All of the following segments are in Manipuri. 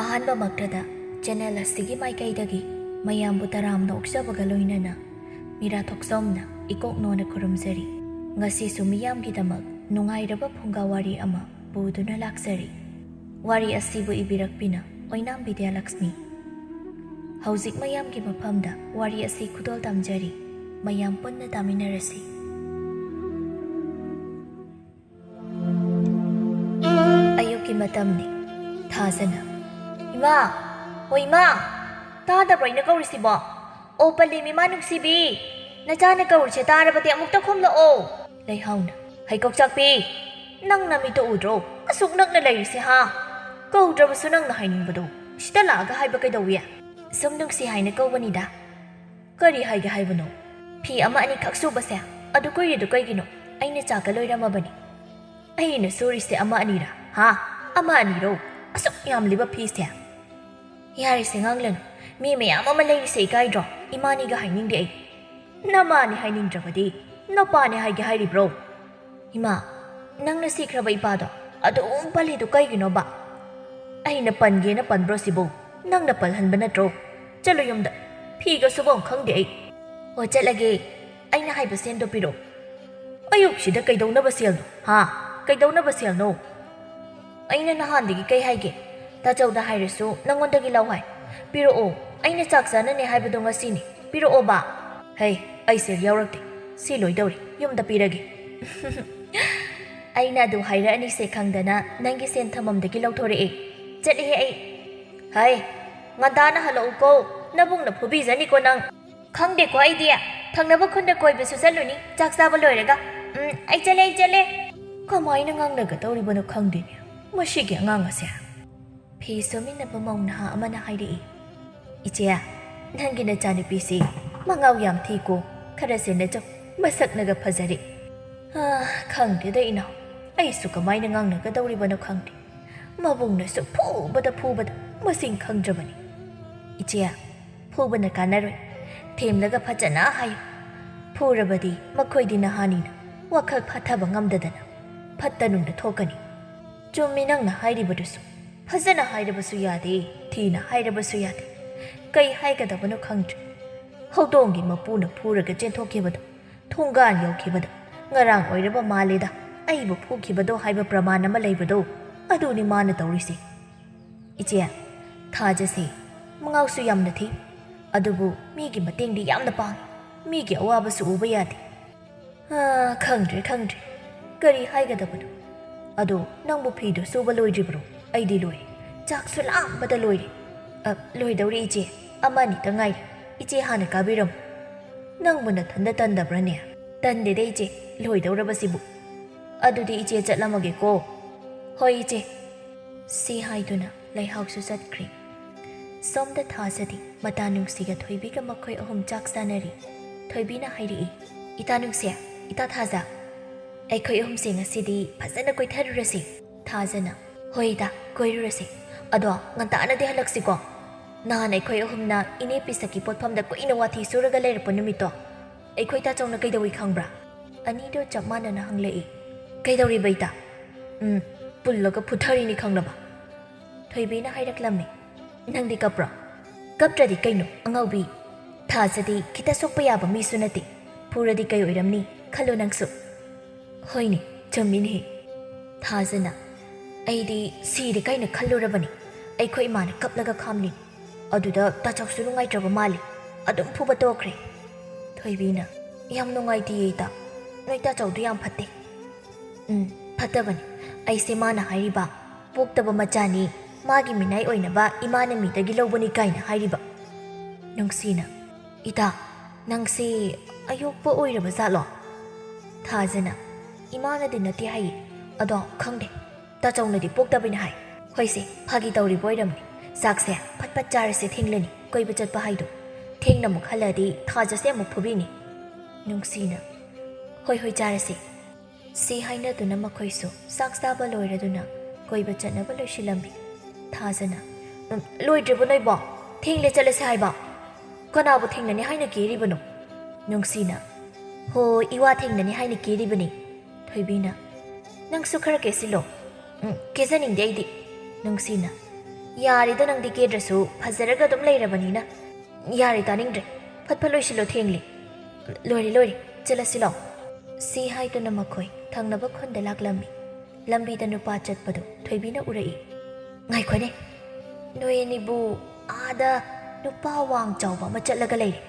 ꯑꯍꯥꯟꯕ ꯃꯛꯇꯗ ꯆꯦꯅꯦꯜ ꯑꯁꯤꯒꯤ ꯃꯥꯏꯀꯩꯗꯒꯤ ꯃꯌꯥꯝꯕꯨ ꯇꯔꯥꯝꯅ ꯑꯣꯛꯆꯕꯒ ꯂꯣꯏꯅꯅ ꯃꯤꯔꯥ ꯊꯣꯛꯆꯣꯝꯅ ꯏꯀꯣꯛꯅꯣꯅ ꯈꯨꯔꯨꯝꯖꯔꯤ꯫ ꯉꯁꯤꯁꯨ ꯃꯤꯌꯥꯝꯒꯤꯗꯃꯛ ꯅꯨꯡꯉꯥꯏꯔꯕ ꯐꯨꯡꯒꯥ ꯋꯥꯔꯤ ꯑꯃ ꯄꯨꯗꯨꯅ ꯂꯥꯛꯆꯔꯤ꯫ ꯋꯥꯔꯤ ꯑꯁꯤꯕꯨ ꯏꯕꯤꯔꯛꯄꯤꯅ ꯑꯣꯏꯅꯥꯝ ꯕꯤꯗ꯭ꯌꯥꯂꯛꯁꯃꯤ꯫ ꯍꯧꯖꯤꯛ ꯃꯌꯥꯝꯒꯤ ꯃꯐꯝꯗ ꯋꯥꯔꯤ ꯑꯁꯤ ꯈꯨꯗꯣꯜ ꯇꯝꯖꯔꯤ꯫ ꯃꯌꯥꯝ ꯄꯨꯟꯅ ꯇꯥꯃꯤꯟꯅꯔꯁꯤ꯫ ꯑꯌꯨꯛꯀꯤ ꯃꯇꯝꯅꯤ꯫ ꯊꯥꯖꯅ "ꯏꯃꯥ! ꯍꯣ ꯏꯃꯥ! ꯇꯥꯗꯕ꯭ꯔꯣ ꯑꯩꯅ ꯀꯧꯔꯤꯁꯤꯕꯣ? ꯑꯣ ꯄꯜꯂꯦꯝ ꯏꯃꯥ ꯅꯨꯡꯁꯤꯕꯤ! ꯅꯆꯥꯅ ꯀꯧꯔꯤꯁꯦ ꯇꯥꯔꯕꯗꯤ ꯑꯃꯨꯛꯇ ꯈꯨꯝꯂꯛꯑꯣ!" ꯂꯩꯍꯥꯎꯅ "ꯍꯩꯀꯣꯛꯆꯥꯛꯄꯤ! ꯅꯪ ꯅꯃꯤꯠꯇꯣ ꯎꯗ꯭ꯔꯣ? ꯑꯁꯨꯛ ꯅꯛꯅ ꯂꯩꯔꯤꯁꯦ ꯍꯥ? ꯀꯧꯗ꯭ꯔꯕꯁꯨ ꯅꯪꯅ ꯍꯥꯏꯅꯤꯡꯕꯗꯣ ꯁꯤꯗ ꯂꯥꯛꯑꯒ ꯍꯥꯏꯕ ꯀꯩꯗꯧꯏ? ꯁꯨꯝ ꯅꯨꯡꯁꯤ ꯍꯥꯏꯅ ꯀꯧꯕꯅꯤꯗ꯫ ꯀꯔꯤ ꯍꯥꯏꯒꯦ ꯍꯥꯏꯕꯅꯣ? ꯐꯤ ꯑꯃ ꯑꯅꯤꯈꯛ ꯁꯨꯕꯁꯦ ꯑꯗꯨ ꯀꯨꯏꯔꯤꯗꯣ ꯀꯩꯒꯤꯅꯣ? ꯑꯩꯅ ꯆꯥꯛꯀ ꯂꯣꯏꯔꯝꯃꯕꯅꯤ꯫ ꯑꯩꯅ ꯁꯨꯔꯤꯁꯦ ꯑꯃ ꯑꯅꯤꯔꯥ? ꯍꯥ? ꯑꯃ ꯑꯅꯤꯔꯣ? ꯑꯁꯨꯛ ꯌꯥꯝꯂꯤꯕ ꯐꯤꯁꯦ? ꯌꯥꯔꯤꯁꯦ ꯉꯥꯡꯂꯅꯨ꯫ ꯃꯤ ꯃꯌꯥꯝ ꯑꯃ ꯂꯩꯔꯤꯁꯦ ꯏꯀꯥꯏꯗ꯭ꯔꯣ? ꯏꯃꯥꯅꯤꯒ ꯍꯥꯏꯅꯤꯡꯗꯦ ꯑꯩ꯫ ꯅꯃꯥꯅꯤ ꯍꯥꯏꯅꯤꯡꯗ꯭ꯔꯕꯗꯤ ꯅꯄꯥꯅꯤ ꯍꯥꯏꯒꯦ ꯍꯥꯏꯔꯤꯕ꯭ꯔꯣ? ꯏꯃꯥ, ꯅꯪꯅ ꯁꯤꯈ꯭ꯔꯕ ꯏꯄꯥꯗꯣ ꯑꯗꯨꯝ ꯄꯜꯂꯤꯗꯣ ꯀꯩꯒꯤꯅꯣꯕ? ꯑꯩꯅ ꯄꯟꯒꯦꯅ ꯄꯟꯕ꯭ꯔꯣ ꯁꯤꯕꯨ? ꯅꯪꯅ ꯄꯜꯍꯟꯕ ꯅꯠꯇ꯭ꯔꯣ? ꯆꯠꯂꯣ ꯌꯨꯝꯗ꯫ ꯐꯤꯒ ꯁꯨꯕꯝ ꯈꯪꯗꯦ ꯑꯩ꯫ ꯑꯣ ꯆꯠꯂꯒꯦ꯫ ꯑꯩꯅ ꯍꯥꯏꯕ ꯁꯦꯟꯗꯣ ꯄꯤꯔꯛꯑꯣ꯫ ꯑꯌꯨꯛꯁꯤꯗ ꯀꯩꯗꯧꯅꯕ ꯁꯦꯜꯅꯣ? ꯍꯥ? ꯀꯩꯗꯧꯅꯕ ꯁꯦꯜꯅꯣ? ꯑꯩꯅ ꯅꯍꯥꯟꯗꯒꯤ ꯀꯩ ꯍꯥꯏꯒꯦ? ꯇꯥꯆꯧꯗ ꯍꯥꯏꯔꯁꯨ ꯅꯪꯉꯣꯟꯗꯒꯤ ꯂꯧ ꯍꯥꯏ꯫ ꯄꯤꯔꯛꯑꯣ꯫ ꯑꯩꯅ ꯆꯥꯛ ꯆꯥꯅꯅꯦ ꯍꯥꯏꯕꯗꯣ ꯉꯁꯤꯅꯤ꯫ ꯄꯤꯔꯛꯑꯣꯕ꯫ ꯍꯩ, ꯑꯩ ꯁꯦꯜ ꯌꯥꯎꯔꯛꯇꯦ꯫ ꯁꯤ ꯂꯣꯏꯗꯧꯔꯤ꯫ ꯌꯨꯝꯗ ꯄꯤꯔꯒꯦ꯫ ꯑꯩꯅ ꯑꯗꯨ ꯍꯥꯏꯔꯛꯑꯅꯤꯁꯦ ꯈꯪꯗꯅ ꯅꯪꯒꯤ ꯁꯦꯟ ꯊꯝꯐꯝꯗꯒꯤ ꯂꯧꯊꯣꯔꯛꯑꯦ꯫ ꯆꯠꯂꯤꯍꯦ ꯑꯩ꯫ ꯍꯩ, ꯉꯟꯇꯥꯅ ꯍꯜꯂꯛꯎꯀꯣ꯫ ꯅꯕꯨꯡꯅ ꯐꯨꯕꯤꯖꯅꯤꯀꯣ ꯅꯪ꯫ ꯈꯪꯗꯦꯀꯣ ꯑꯩꯗꯤ꯫ ꯊꯪꯅꯕ ꯈꯨꯟꯗ ꯀꯣꯏꯕꯁꯨ ꯆꯠꯂꯨꯅꯤ ꯆꯥꯛ ꯆꯥꯕ ꯂꯣꯏꯔꯒ꯫ ꯑꯩ ꯆꯠꯂꯦ꯫ ꯀꯃꯥꯏꯅ ꯉꯥꯡꯅꯒꯗꯧꯔꯤꯕꯅꯣ ꯈꯪꯗꯦꯅꯦ ꯃꯁꯤꯒꯤ ꯑꯉꯥꯡ ꯑꯁꯦ꯫ ꯐꯤ ꯁꯨꯃꯤꯟꯅꯕ ꯃꯧ ꯅꯍꯥ ꯑꯃꯅ ꯍꯥꯏꯔꯛꯏ꯫ "ꯏꯆꯦ, ꯅꯪꯒꯤ ꯅꯆꯥꯅꯨꯄꯤꯁꯤ ꯃꯉꯥꯎ ꯌꯥꯝ ꯊꯤꯀꯣ꯫ ꯈꯔ ꯁꯦꯟꯅꯖꯧ꯫ ꯃꯁꯛꯅꯒ ꯐꯖꯔꯦ." ꯈꯪꯗꯦꯗ ꯏꯅꯥꯎ꯫ ꯑꯩꯁꯨ ꯀꯃꯥꯏꯅ ꯉꯥꯡꯅꯒꯗꯧꯔꯤꯕꯅꯣ ꯈꯪꯗꯦ꯫ ꯃꯕꯨꯡꯅꯁꯨ ꯐꯨꯕꯗ ꯃꯁꯤꯡ ꯈꯪꯗ꯭ꯔꯕꯅꯤ꯫ "ꯏꯆꯦ, ꯐꯨꯕꯅ ꯀꯥꯟꯅꯔꯣꯏ꯫ ꯊꯦꯝꯂꯒ ꯐꯖꯅ ꯍꯥꯏꯌꯨ꯫ ꯐꯨꯔꯕꯗꯤ ꯃꯈꯣꯏꯗꯤ ꯅꯍꯥꯅꯤꯅ ꯋꯥꯈꯜ ꯐꯥꯊꯕ ꯉꯝꯗꯗꯅ ꯐꯠꯇ ꯅꯨꯡꯗ ꯊꯣꯛꯀꯅꯤ꯫ ꯆꯨꯝꯃꯤ ꯅꯪꯅ ꯍꯥꯏꯔꯤꯕꯗꯨꯁꯨ꯫ ꯐꯖꯅ ꯍꯥꯏꯔꯕꯁꯨ ꯌꯥꯗꯦ, ꯊꯤꯅ ꯍꯥꯏꯔꯕꯁꯨ ꯌꯥꯗꯦ꯫ ꯀꯩ ꯍꯥꯏꯒꯗꯕꯅꯣ ꯈꯪꯗ꯭ꯔꯦ꯫ ꯍꯧꯗꯣꯡꯒꯤ ꯃꯄꯨꯅ ꯐꯨꯔꯒ ꯆꯦꯟꯊꯣꯛꯈꯤꯕꯗꯣ, ꯊꯣꯡꯒꯥꯟ ꯌꯧꯈꯤꯕꯗꯣ ꯉꯔꯥꯡ ꯑꯣꯏꯔꯕ ꯃꯥꯜꯂꯦꯗ꯫ ꯑꯩꯕꯨ ꯐꯨꯈꯤꯕꯗꯣ ꯍꯥꯏꯕ ꯄ꯭ꯔꯃꯥꯟ ꯑꯃ ꯂꯩꯕꯗꯣ ꯑꯗꯨꯅꯤ ꯃꯥꯅ ꯇꯧꯔꯤꯁꯦ꯫ ꯏꯆꯦ, ꯊꯥꯖꯁꯦ ꯃꯉꯥꯎꯁꯨ ꯌꯥꯝꯅ ꯊꯤ꯫ ꯑꯗꯨꯕꯨ ꯃꯤꯒꯤ ꯃꯇꯦꯡꯗꯤ ꯌꯥꯝꯅ ꯄꯥꯡꯉꯤ꯫ ꯃꯤꯒꯤ ꯑꯋꯥꯕꯁꯨ ꯎꯕ ꯌꯥꯗꯦ꯫ ꯈꯪꯗ꯭ꯔꯦ꯫ ꯀꯔꯤ ꯍꯥꯏꯒꯗꯕꯅꯣ? ꯑꯗꯣ ꯅꯪꯕꯨ ꯐꯤꯗꯣ ꯁꯨꯕ ꯂꯣꯏꯗ꯭ꯔꯤꯕ꯭ꯔꯣ? ꯑꯩꯗꯤ ꯂꯣꯏꯔꯦ꯫ ꯆꯥꯛꯁꯨ ꯂꯥꯡꯕꯗ ꯂꯣꯏꯔꯦ꯫ ꯂꯣꯏꯗꯧꯔꯦ ꯏꯆꯦ꯫ ꯑꯃ ꯑꯅꯤꯇ ꯉꯥꯏꯔꯦ꯫ ꯏꯆꯦ ꯍꯥꯟꯅ ꯀꯥꯕꯤꯔꯝꯃꯨ꯫ ꯅꯪꯕꯨ ꯅꯊꯟꯗ ꯇꯟꯗꯕ꯭ꯔꯅꯦ? ꯇꯟꯗꯦꯗ ꯏꯆꯦ, ꯂꯣꯏꯗꯧꯔꯕꯁꯤꯕꯨ꯫ ꯑꯗꯨꯗꯤ ꯏꯆꯦ ꯆꯠꯂꯝꯃꯒꯦꯀꯣ꯫ ꯍꯣꯏ ꯏꯆꯦ꯫ ꯁꯤ ꯍꯥꯏꯗꯨꯅ ꯂꯩꯍꯥꯎꯁꯨ ꯆꯠꯈ꯭ꯔꯦ꯫ ꯁꯣꯝꯗ ꯊꯥꯖꯗꯤ ꯃꯇꯥ ꯅꯨꯡꯁꯤꯒ ꯊꯣꯏꯕꯤꯒ ꯃꯈꯣꯏ ꯑꯍꯨꯝ ꯆꯥꯛ ꯆꯥꯅꯔꯤ꯫ ꯊꯣꯏꯕꯤꯅ ꯍꯥꯏꯔꯛꯏ꯫ "ꯏꯇꯥ ꯅꯨꯡꯁꯤ, ꯏꯇꯥ ꯊꯥꯖ, ꯑꯩꯈꯣꯏ ꯑꯍꯨꯝꯁꯦ ꯉꯁꯤꯗꯤ ꯐꯖꯅ ꯀꯣꯏꯊꯔꯨꯔꯁꯤ." ꯊꯥꯖꯅ "ꯍꯣꯏ ꯏꯇꯥ, ꯀꯣꯏꯔꯨꯔꯁꯤ꯫ ꯑꯗꯣ ꯉꯟꯇꯥꯅꯗꯤ ꯍꯜꯂꯛꯁꯤꯀꯣ꯫ ꯅꯍꯥꯟ ꯑꯩꯈꯣꯏ ꯑꯍꯨꯝꯅ ꯏꯅꯦ ꯄꯤꯁꯛꯀꯤ ꯄꯣꯠꯐꯝꯗ ꯀꯨꯏꯅ ꯋꯥꯊꯤ ꯁꯨꯔꯒ ꯂꯩꯔꯛꯄ ꯅꯨꯃꯤꯠꯇꯣ ꯑꯩꯈꯣꯏ ꯇꯥꯆꯧꯅ ꯀꯩꯗꯧꯏ ꯈꯪꯕ꯭ꯔꯥ?" ꯑꯅꯤꯗꯣ ꯆꯞ ꯃꯥꯟꯅꯅ ꯍꯪꯂꯛꯏ꯫ "ꯀꯩꯗꯧꯔꯤꯕ ꯏꯇꯥ?" "ꯄꯨꯜꯂꯒ ꯐꯨꯊꯔꯤꯅꯤ ꯈꯪꯂꯕ." ꯊꯣꯏꯕꯤꯅ ꯍꯥꯏꯔꯛꯂꯝꯃꯤ꯫ "ꯅꯪꯗꯤ ꯀꯞꯄ꯭ꯔꯣ?" "ꯀꯞꯇ꯭ꯔꯗꯤ ꯀꯩꯅꯣ ꯑꯉꯥꯎꯕꯤ꯫ ꯊꯥꯖꯗꯤ ꯈꯤꯇ ꯁꯣꯛꯄ ꯌꯥꯕ ꯃꯤꯁꯨ ꯅꯠꯇꯦ꯫ ꯐꯨꯔꯗꯤ ꯀꯩ ꯑꯣꯏꯔꯝꯅꯤ ꯈꯜꯂꯨ ꯅꯪꯁꯨ." "ꯍꯣꯏꯅꯦ, ꯆꯨꯝꯃꯤꯅꯦꯍꯦ." ꯊꯥꯖꯅ "ꯑꯩꯗꯤ ꯁꯤꯔꯦ ꯀꯥꯏꯅ ꯈꯜꯂꯨꯔꯕꯅꯤ꯫ ꯑꯩꯈꯣꯏ ꯏꯃꯥꯅ ꯀꯞꯂꯒ ꯈꯥꯝꯂꯤ꯫ ꯑꯗꯨꯗ ꯇꯥꯆꯧꯁꯨ ꯅꯨꯡꯉꯥꯏꯇ꯭ꯔꯕ ꯃꯥꯜꯂꯤ꯫ ꯑꯗꯨꯝ ꯐꯨꯕ ꯇꯣꯛꯈ꯭ꯔꯦ." ꯊꯣꯏꯕꯤꯅ "ꯌꯥꯝ ꯅꯨꯡꯉꯥꯏꯇꯦꯌꯦ ꯏꯇꯥ꯫ ꯅꯣꯏ ꯇꯥꯆꯧꯗꯨ ꯌꯥꯝ ꯐꯠꯇꯦ." "ꯐꯠꯇꯕꯅꯤ꯫ ꯑꯩꯁꯦ ꯃꯥꯅ ꯍꯥꯏꯔꯤꯕ ꯄꯣꯛꯇꯕ ꯃꯆꯥꯅꯤ, ꯃꯥꯒꯤ ꯃꯤꯅꯥꯏ ꯑꯣꯏꯅꯕ ꯏꯃꯥꯅ ꯃꯤꯗꯒꯤ ꯂꯧꯕꯅꯤ ꯀꯥꯏꯅ ꯍꯥꯏꯔꯤꯕ." ꯅꯨꯡꯁꯤꯅ "ꯏꯇꯥ, ꯅꯪꯁꯦ ꯑꯌꯣꯛꯄ ꯑꯣꯏꯔꯕ ꯖꯥꯠꯂꯣ?" ꯊꯥꯖꯅ "ꯏꯃꯥꯅꯗꯤ ꯅꯠꯇꯦ ꯍꯥꯏꯌꯦ꯫ ꯑꯗꯣ ꯈꯪꯗꯦ, ꯇꯥꯆꯧꯅꯗꯤ ꯄꯣꯛꯇꯕꯅꯤ ꯍꯥꯏ꯫ ꯍꯣꯏꯁꯦ, ꯐꯥꯒꯤ ꯇꯧꯔꯤꯕ ꯑꯣꯏꯔꯝꯅꯤ꯫ ꯆꯥꯛꯁꯦ ꯐꯠ ꯆꯥꯔꯁꯦ, ꯊꯦꯡꯂꯅꯤ ꯀꯣꯏꯕ ꯆꯠꯄ ꯍꯥꯏꯗꯣ꯫ ꯊꯦꯡꯅ ꯑꯃꯨꯛ ꯍꯜꯂꯛꯑꯗꯤ ꯊꯥꯖꯁꯦ ꯑꯃꯨꯛ ꯐꯨꯕꯤꯅꯤ." ꯅꯨꯡꯁꯤꯅ ꯍꯣꯏ ꯆꯥꯔꯁꯤ." ꯁꯤ ꯍꯥꯏꯅꯗꯨꯅ ꯃꯈꯣꯏꯁꯨ ꯆꯥꯛ ꯆꯥꯕ ꯂꯣꯏꯔꯗꯨꯅ ꯀꯣꯏꯕ ꯆꯠꯅꯕ ꯂꯣꯏꯁꯤꯜꯂꯝꯃꯤ꯫ ꯊꯥꯖꯅ "ꯂꯣꯏꯗ꯭ꯔꯤꯕꯣ ꯅꯣꯏꯕꯣ? ꯊꯦꯡꯂꯦ, ꯆꯠꯂꯁꯦ ꯍꯥꯏꯕ." "ꯀꯅꯥꯕꯨ ꯊꯦꯡꯅꯅꯤ ꯍꯥꯏꯅ ꯀꯦꯔꯤꯕꯅꯣ?" ꯅꯨꯡꯁꯤꯅ "ꯍꯣ, ꯏꯋꯥ ꯊꯦꯡꯅꯅꯤ ꯍꯥꯏꯅ ꯀꯦꯔꯤꯕꯅꯤ." ꯊꯣꯏꯕꯤꯅ "ꯅꯪꯁꯨ ꯈꯔ ꯀꯦꯁꯤꯜꯂꯣ." "ꯀꯦꯖꯅꯤꯡꯗꯦ ꯑꯩꯗꯤ." ꯅꯨꯡꯁꯤꯅ ꯌꯥꯔꯤꯗ ꯅꯪꯗꯤ ꯀꯦꯗ꯭ꯔꯁꯨ ꯐꯖꯔꯒ ꯑꯗꯨꯝ ꯂꯩꯔꯕꯅꯤꯅ ꯌꯥꯔꯦ ꯇꯥꯅꯤꯡꯗ꯭ꯔꯦ ꯐꯠ ꯐꯠ ꯂꯣꯏꯁꯤꯜꯂꯣ ꯊꯦꯡꯂꯤ ꯂꯣꯏꯔꯦ ꯆꯠꯂꯁꯤ ꯂꯥꯛꯑꯣ ꯁꯤ ꯍꯥꯏꯗꯨꯅ ꯃꯈꯣꯏ ꯊꯪꯅꯕ ꯈꯨꯟꯗ ꯂꯥꯛꯂꯝꯃꯤ ꯂꯝꯕꯤꯗ ꯅꯨꯄꯥ ꯆꯠꯄꯗꯨ ꯊꯣꯏꯕꯤꯅ ꯎꯔꯛꯏ ꯉꯥꯏꯈꯣꯅꯦ ꯅꯣꯏ ꯑꯅꯤꯕꯨ ꯑꯥꯗ ꯅꯨꯄꯥ ꯋꯥꯡ ꯆꯥꯎꯕ ꯑꯃ ꯆꯠꯂꯒ ꯂꯩꯔꯦ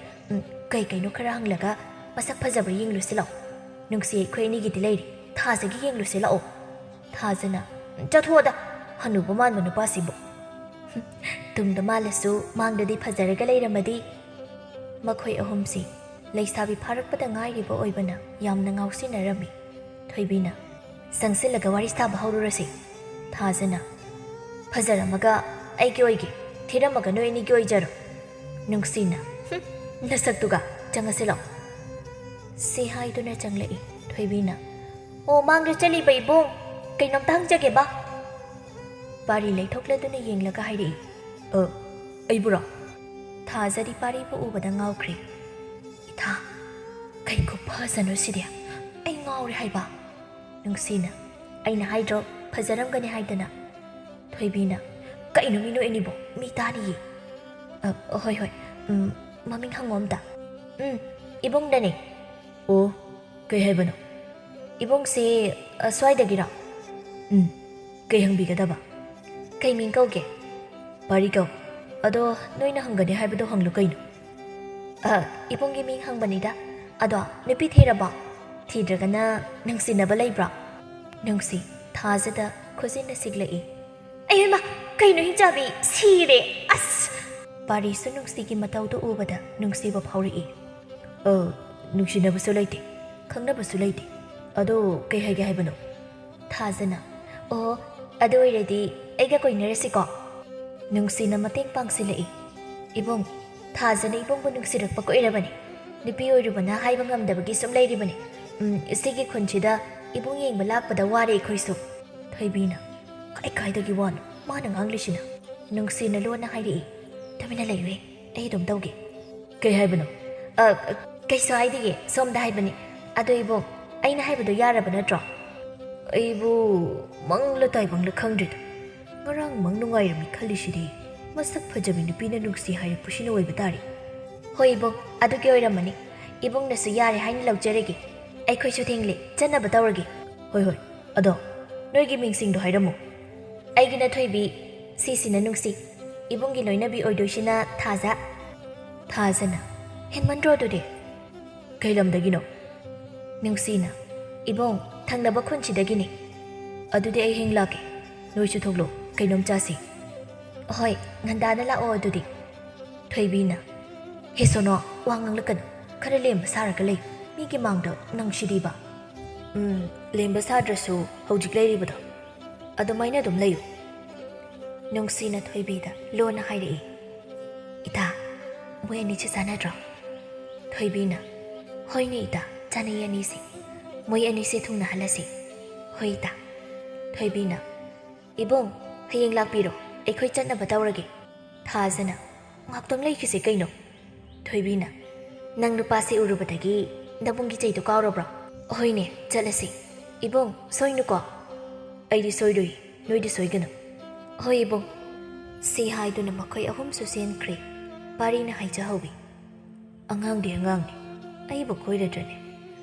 ꯀꯩꯅꯣ ꯈꯔ ꯍꯪꯂꯒ ꯃꯁꯛ ꯐꯖꯕ ꯌꯦꯡꯂꯨꯁꯤ ꯂꯥꯛꯑꯣ ꯅꯨꯡꯁꯤ ꯑꯩꯈꯣꯏ ꯑꯅꯤꯒꯤꯗꯤ ꯂꯩꯔꯤ ꯊꯥꯖꯒꯤ ꯌꯦꯡꯂꯨꯁꯤ ꯂꯥꯛꯑꯣ ꯊꯥꯖꯅ ꯆꯠꯊꯣꯛꯑꯣꯗ ꯍꯅꯨꯕ ꯃꯥꯟꯕ ꯅꯨꯄꯥꯁꯤꯕꯨ ꯇꯨꯡꯗ ꯃꯥꯜꯂꯁꯨ ꯃꯥꯡꯗꯗꯤ ꯐꯖꯔꯒ ꯂꯩꯔꯝꯃꯗꯤ ꯃꯈꯣꯏ ꯑꯍꯨꯝꯁꯤ ꯂꯩꯁꯥꯕꯤ ꯐꯥꯔꯛꯄꯗ ꯉꯥꯏꯔꯤꯕ ꯑꯣꯏꯕꯅ ꯌꯥꯝꯅ ꯉꯥꯎꯁꯤꯟꯅꯔꯝꯃꯤ ꯊꯣꯏꯕꯤꯅ ꯆꯪꯁꯤꯜꯂꯒ ꯋꯥꯔꯤ ꯁꯥꯕ ꯍꯧꯔꯨꯔꯁꯤ ꯊꯥꯖꯅ ꯐꯖꯔꯝꯃꯒ ꯑꯩꯒꯤ ꯑꯣꯏꯒꯦ ꯊꯤꯔꯝꯃꯒ ꯅꯣꯏ ꯑꯅꯤꯒꯤ ꯑꯣꯏꯖꯔꯣ ꯅꯨꯡꯁꯤꯅ ꯅꯁꯛꯇꯨꯒ ꯆꯪꯉꯁꯤ ꯂꯥꯛꯑꯣ ꯁꯤ ꯍꯥꯏꯗꯨꯅ ꯆꯪꯂꯛꯏ ꯊꯣꯏꯕꯤꯅ ꯑꯣ ꯃꯥꯡꯗ ꯆꯠꯂꯤꯕ ꯏꯕꯨꯡ ꯀꯩꯅꯣꯝꯇ ꯍꯪꯖꯒꯦꯕ ꯄꯥꯔꯤ ꯂꯩꯊꯣꯛꯂꯗꯨꯅ ꯌꯦꯡꯂꯒ ꯍꯥꯏꯔꯛꯏ ꯑꯩꯕꯨꯔꯣ ꯊꯥꯖꯗꯤ ꯄꯥꯔꯤꯕꯨ ꯎꯕꯗ ꯉꯥꯎꯈ꯭ꯔꯦ ꯏꯊꯥ ꯀꯩ ꯈꯨꯐꯖꯅꯣ ꯁꯤꯗꯤ ꯑꯩ ꯉꯥꯎꯔꯦ ꯍꯥꯏꯕ ꯅꯨꯡꯁꯤꯅ ꯑꯩꯅ ꯍꯥꯏꯗ꯭ꯔꯣ ꯐꯖꯔꯝꯒꯅꯤ ꯍꯥꯏꯗꯅ ꯊꯣꯏꯕꯤꯅ ꯀꯩꯅꯣ ꯃꯤ ꯅꯣꯏ ꯑꯅꯤꯕꯨ ꯃꯤ ꯇꯥꯔꯤꯌꯦ ꯍꯣꯏ ꯃꯃꯤꯡ ꯍꯪꯉꯣ ꯑꯝꯇ ꯏꯕꯨꯡꯗꯅꯦ ꯑꯣ ꯀꯩ ꯍꯥꯏꯕꯅꯣ ꯏꯕꯨꯡꯁꯦ ꯑꯁ꯭ꯋꯥꯏꯗꯒꯤꯔꯣ ꯀꯩ ꯍꯪꯕꯤꯒꯗꯕ ꯀꯩ ꯃꯤꯡ ꯀꯧꯒꯦ ꯄꯥꯔꯤ ꯀꯧ ꯑꯗꯣ ꯅꯣꯏꯅ ꯍꯪꯒꯅꯤ ꯍꯥꯏꯕꯗꯣ ꯍꯪꯂꯨ ꯀꯩꯅꯣ ꯏꯕꯨꯡꯒꯤ ꯃꯤꯡ ꯍꯪꯕꯅꯤꯗ ꯑꯗꯣ ꯅꯨꯄꯤ ꯊꯤꯔꯕꯣ ꯊꯤꯗ꯭ꯔꯒꯅ ꯅꯨꯡꯁꯤꯅꯕ ꯂꯩꯕ꯭ꯔꯣ ꯅꯨꯡꯁꯤ ꯊꯥꯖꯗ ꯈꯨꯖꯤꯟꯅ ꯁꯤꯛꯂꯛꯏ ꯑꯩꯃ ꯀꯩꯅꯣ ꯍꯤꯡꯆꯥꯕꯤ ꯁꯤꯔꯦ ꯑꯁ ꯄꯥꯔꯤꯁꯨ ꯅꯨꯡꯁꯤꯒꯤ ꯃꯇꯧꯗꯨ ꯎꯕꯗ ꯅꯨꯡꯁꯤꯕ ꯐꯥꯎꯔꯛꯏ ꯅꯨꯡꯁꯤꯅꯕꯁꯨ ꯂꯩꯇꯦ ꯈꯪꯅꯕꯁꯨ ꯂꯩꯇꯦ ꯑꯗꯣ ꯀꯩ ꯍꯥꯏꯒꯦ ꯍꯥꯏꯕꯅꯣ ꯊꯥꯖꯅ ꯑꯣ ꯑꯗꯨ ꯑꯣꯏꯔꯗꯤ ꯑꯩꯒ ꯀꯣꯏꯅꯔꯁꯤꯀꯣ ꯅꯨꯡꯁꯤꯅ ꯃꯇꯦꯡ ꯄꯥꯡꯁꯤꯜꯂꯛꯏ ꯏꯕꯨꯡ ꯊꯥꯖꯅ ꯏꯕꯨꯡꯕꯨ ꯅꯨꯡꯁꯤꯔꯛꯄ ꯀꯨꯏꯔꯕꯅꯤ ꯅꯨꯄꯤ ꯑꯣꯏꯔꯨꯕꯅ ꯍꯥꯏꯕ ꯉꯝꯗꯕꯒꯤ ꯁꯨꯝ ꯂꯩꯔꯤꯕꯅꯤ ꯁꯤꯒꯤ ꯈꯨꯟꯁꯤꯗ ꯏꯕꯨꯡ ꯌꯦꯡꯕ ꯂꯥꯛꯄꯗ ꯋꯥꯔꯦ ꯑꯩꯈꯣꯏꯁꯨ ꯊꯣꯏꯕꯤꯅ ꯀꯥꯏꯗꯒꯤ ꯋꯥꯅꯣ ꯃꯥꯅ ꯉꯥꯡꯂꯤꯁꯤꯅ ꯅꯨꯡꯁꯤꯅ ꯂꯣꯟꯅ ꯍꯥꯏꯔꯛꯏ ꯇꯨꯃꯤꯟꯅ ꯂꯩꯌꯨꯍꯦ ꯑꯩ ꯑꯗꯨꯝ ꯇꯧꯒꯦ ꯀꯩ ꯍꯥꯏꯕꯅꯣ ꯀꯩꯁꯨ ꯍꯥꯏꯗꯤꯌꯦ ꯁꯣꯝꯗ ꯍꯥꯏꯕꯅꯤ ꯑꯗꯣ ꯏꯕꯨꯡ ꯑꯩꯅ ꯍꯥꯏꯕꯗꯣ ꯌꯥꯔꯕ ꯅꯠꯇ꯭ꯔꯣ ꯑꯩꯕꯨ ꯃꯪꯂ ꯇꯥꯏꯕꯪꯂ ꯈꯪꯗ꯭ꯔꯤꯗ ꯉꯔꯥꯡ ꯃꯪ ꯅꯨꯡꯉꯥꯏꯔꯝꯃꯤ ꯈꯜꯂꯤꯁꯤꯗꯤ ꯃꯁꯛ ꯐꯖꯕꯤ ꯅꯨꯄꯤꯅ ꯅꯨꯡꯁꯤ ꯍꯥꯏꯔꯛꯄꯁꯤꯅ ꯑꯣꯏꯕ ꯇꯥꯔꯦ ꯍꯣꯏ ꯏꯕꯨꯡ ꯑꯗꯨꯒꯤ ꯑꯣꯏꯔꯝꯃꯅꯤ ꯏꯕꯨꯡꯅꯁꯨ ꯌꯥꯔꯦ ꯍꯥꯏꯅ ꯂꯧꯖꯔꯒꯦ ꯑꯩꯈꯣꯏꯁꯨ ꯊꯦꯡꯂꯦ ꯆꯠꯅꯕ ꯇꯧꯔꯒꯦ ꯍꯣꯏ ꯑꯗꯣ ꯅꯣꯏꯒꯤ ꯃꯤꯡꯁꯤꯡꯗꯣ ꯍꯥꯏꯔꯝꯃꯨ ꯑꯩꯒꯤꯅ ꯊꯣꯏꯕꯤ ꯁꯤꯁꯤꯅ ꯅꯨꯡꯁꯤ ꯏꯕꯨꯡꯒꯤ ꯂꯣꯏꯅꯕꯤ ꯑꯣꯏꯗꯣꯏꯁꯤꯅ ꯊꯥꯖꯅ ꯍꯦꯟꯃꯟꯗ꯭ꯔꯣ ꯑꯗꯨꯗꯤ ꯀꯩ ꯂꯝꯗꯒꯤꯅꯣ ꯅꯨꯡꯁꯤꯅ ꯏꯕꯨꯡ ꯊꯪꯅꯕ ꯈꯨꯟꯁꯤꯗꯒꯤꯅꯤ ꯑꯗꯨꯗꯤ ꯑꯩ ꯍꯌꯦꯡ ꯂꯥꯛꯀꯦ ꯅꯣꯏꯁꯨ ꯊꯣꯛꯂꯣ ꯀꯩꯅꯣꯝ ꯆꯥꯁꯤ ꯍꯣꯏ ꯉꯟꯇꯥꯅ ꯂꯥꯛꯑꯣ ꯑꯗꯨꯗꯤ ꯊꯣꯏꯕꯤꯅ ꯍꯦꯁꯣꯅꯣ ꯋꯥ ꯉꯥꯡꯂꯛꯀꯅꯨ ꯈꯔ ꯂꯦꯝꯕ ꯁꯥꯔꯒ ꯂꯩ ꯃꯤꯒꯤ ꯃꯥꯡꯗ ꯅꯪꯁꯤꯗꯤꯕ ꯂꯦꯝꯕ ꯁꯥꯗ꯭ꯔꯁꯨ ꯍꯧꯖꯤꯛ ꯂꯩꯔꯤꯕꯗꯣ ꯑꯗꯨꯃꯥꯏꯅ ꯑꯗꯨꯝ ꯂꯩꯌꯨ ꯅꯨꯡꯁꯤꯅ ꯊꯣꯏꯕꯤꯗ ꯂꯣꯟꯅ ꯍꯥꯏꯔꯛꯏ ꯏꯇꯥ ꯃꯣꯏ ꯑꯅꯤꯁꯤ ꯆꯥꯟꯅꯗ꯭ꯔꯣ ꯊꯣꯏꯕꯤꯅ ꯍꯣꯏꯅꯦ ꯏꯇꯥ ꯆꯥꯅꯩ ꯑꯅꯤꯁꯤ ꯃꯣꯏ ꯑꯅꯤꯁꯤ ꯊꯨꯡꯅꯍꯜꯂꯁꯤ ꯍꯣꯏ ꯏꯇꯥ ꯊꯣꯏꯕꯤꯅ ꯏꯕꯨꯡ ꯍꯌꯦꯡ ꯂꯥꯛꯄꯤꯔꯣ ꯑꯩꯈꯣꯏ ꯆꯠꯅꯕ ꯇꯧꯔꯒꯦ ꯊꯥꯖꯅ ꯉꯥꯛꯇꯪ ꯂꯩꯈꯤꯁꯦ ꯀꯩꯅꯣ ꯊꯣꯏꯕꯤꯅ ꯅꯪ ꯅꯨꯄꯥꯁꯤ ꯎꯔꯨꯕꯗꯒꯤ ꯅꯕꯨꯡꯒꯤ ꯆꯩꯗꯣ ꯀꯥꯎꯔꯕ꯭ꯔꯣ ꯍꯣꯏꯅꯦ ꯆꯠꯂꯁꯤ ꯏꯕꯨꯡ ꯁꯣꯏꯅꯨꯀꯣ ꯑꯩꯗꯤ ꯁꯣꯏꯔꯣꯏ ꯅꯣꯏꯗꯤ ꯁꯣꯏꯒꯅꯨ ꯍꯣꯏ ꯏꯕꯨꯡ ꯁꯤ ꯍꯥꯏꯗꯨꯅ ꯃꯈꯣꯏ ꯑꯍꯨꯝꯁꯨ ꯆꯦꯟꯈ꯭ꯔꯦ ꯄꯥꯔꯤꯅ ꯍꯥꯏꯖꯍꯧꯏ ꯑꯉꯥꯡꯗꯤ ꯑꯉꯥꯡꯅꯤ ꯑꯩꯕꯨ ꯀꯣꯏꯔꯗ꯭ꯔꯅꯦ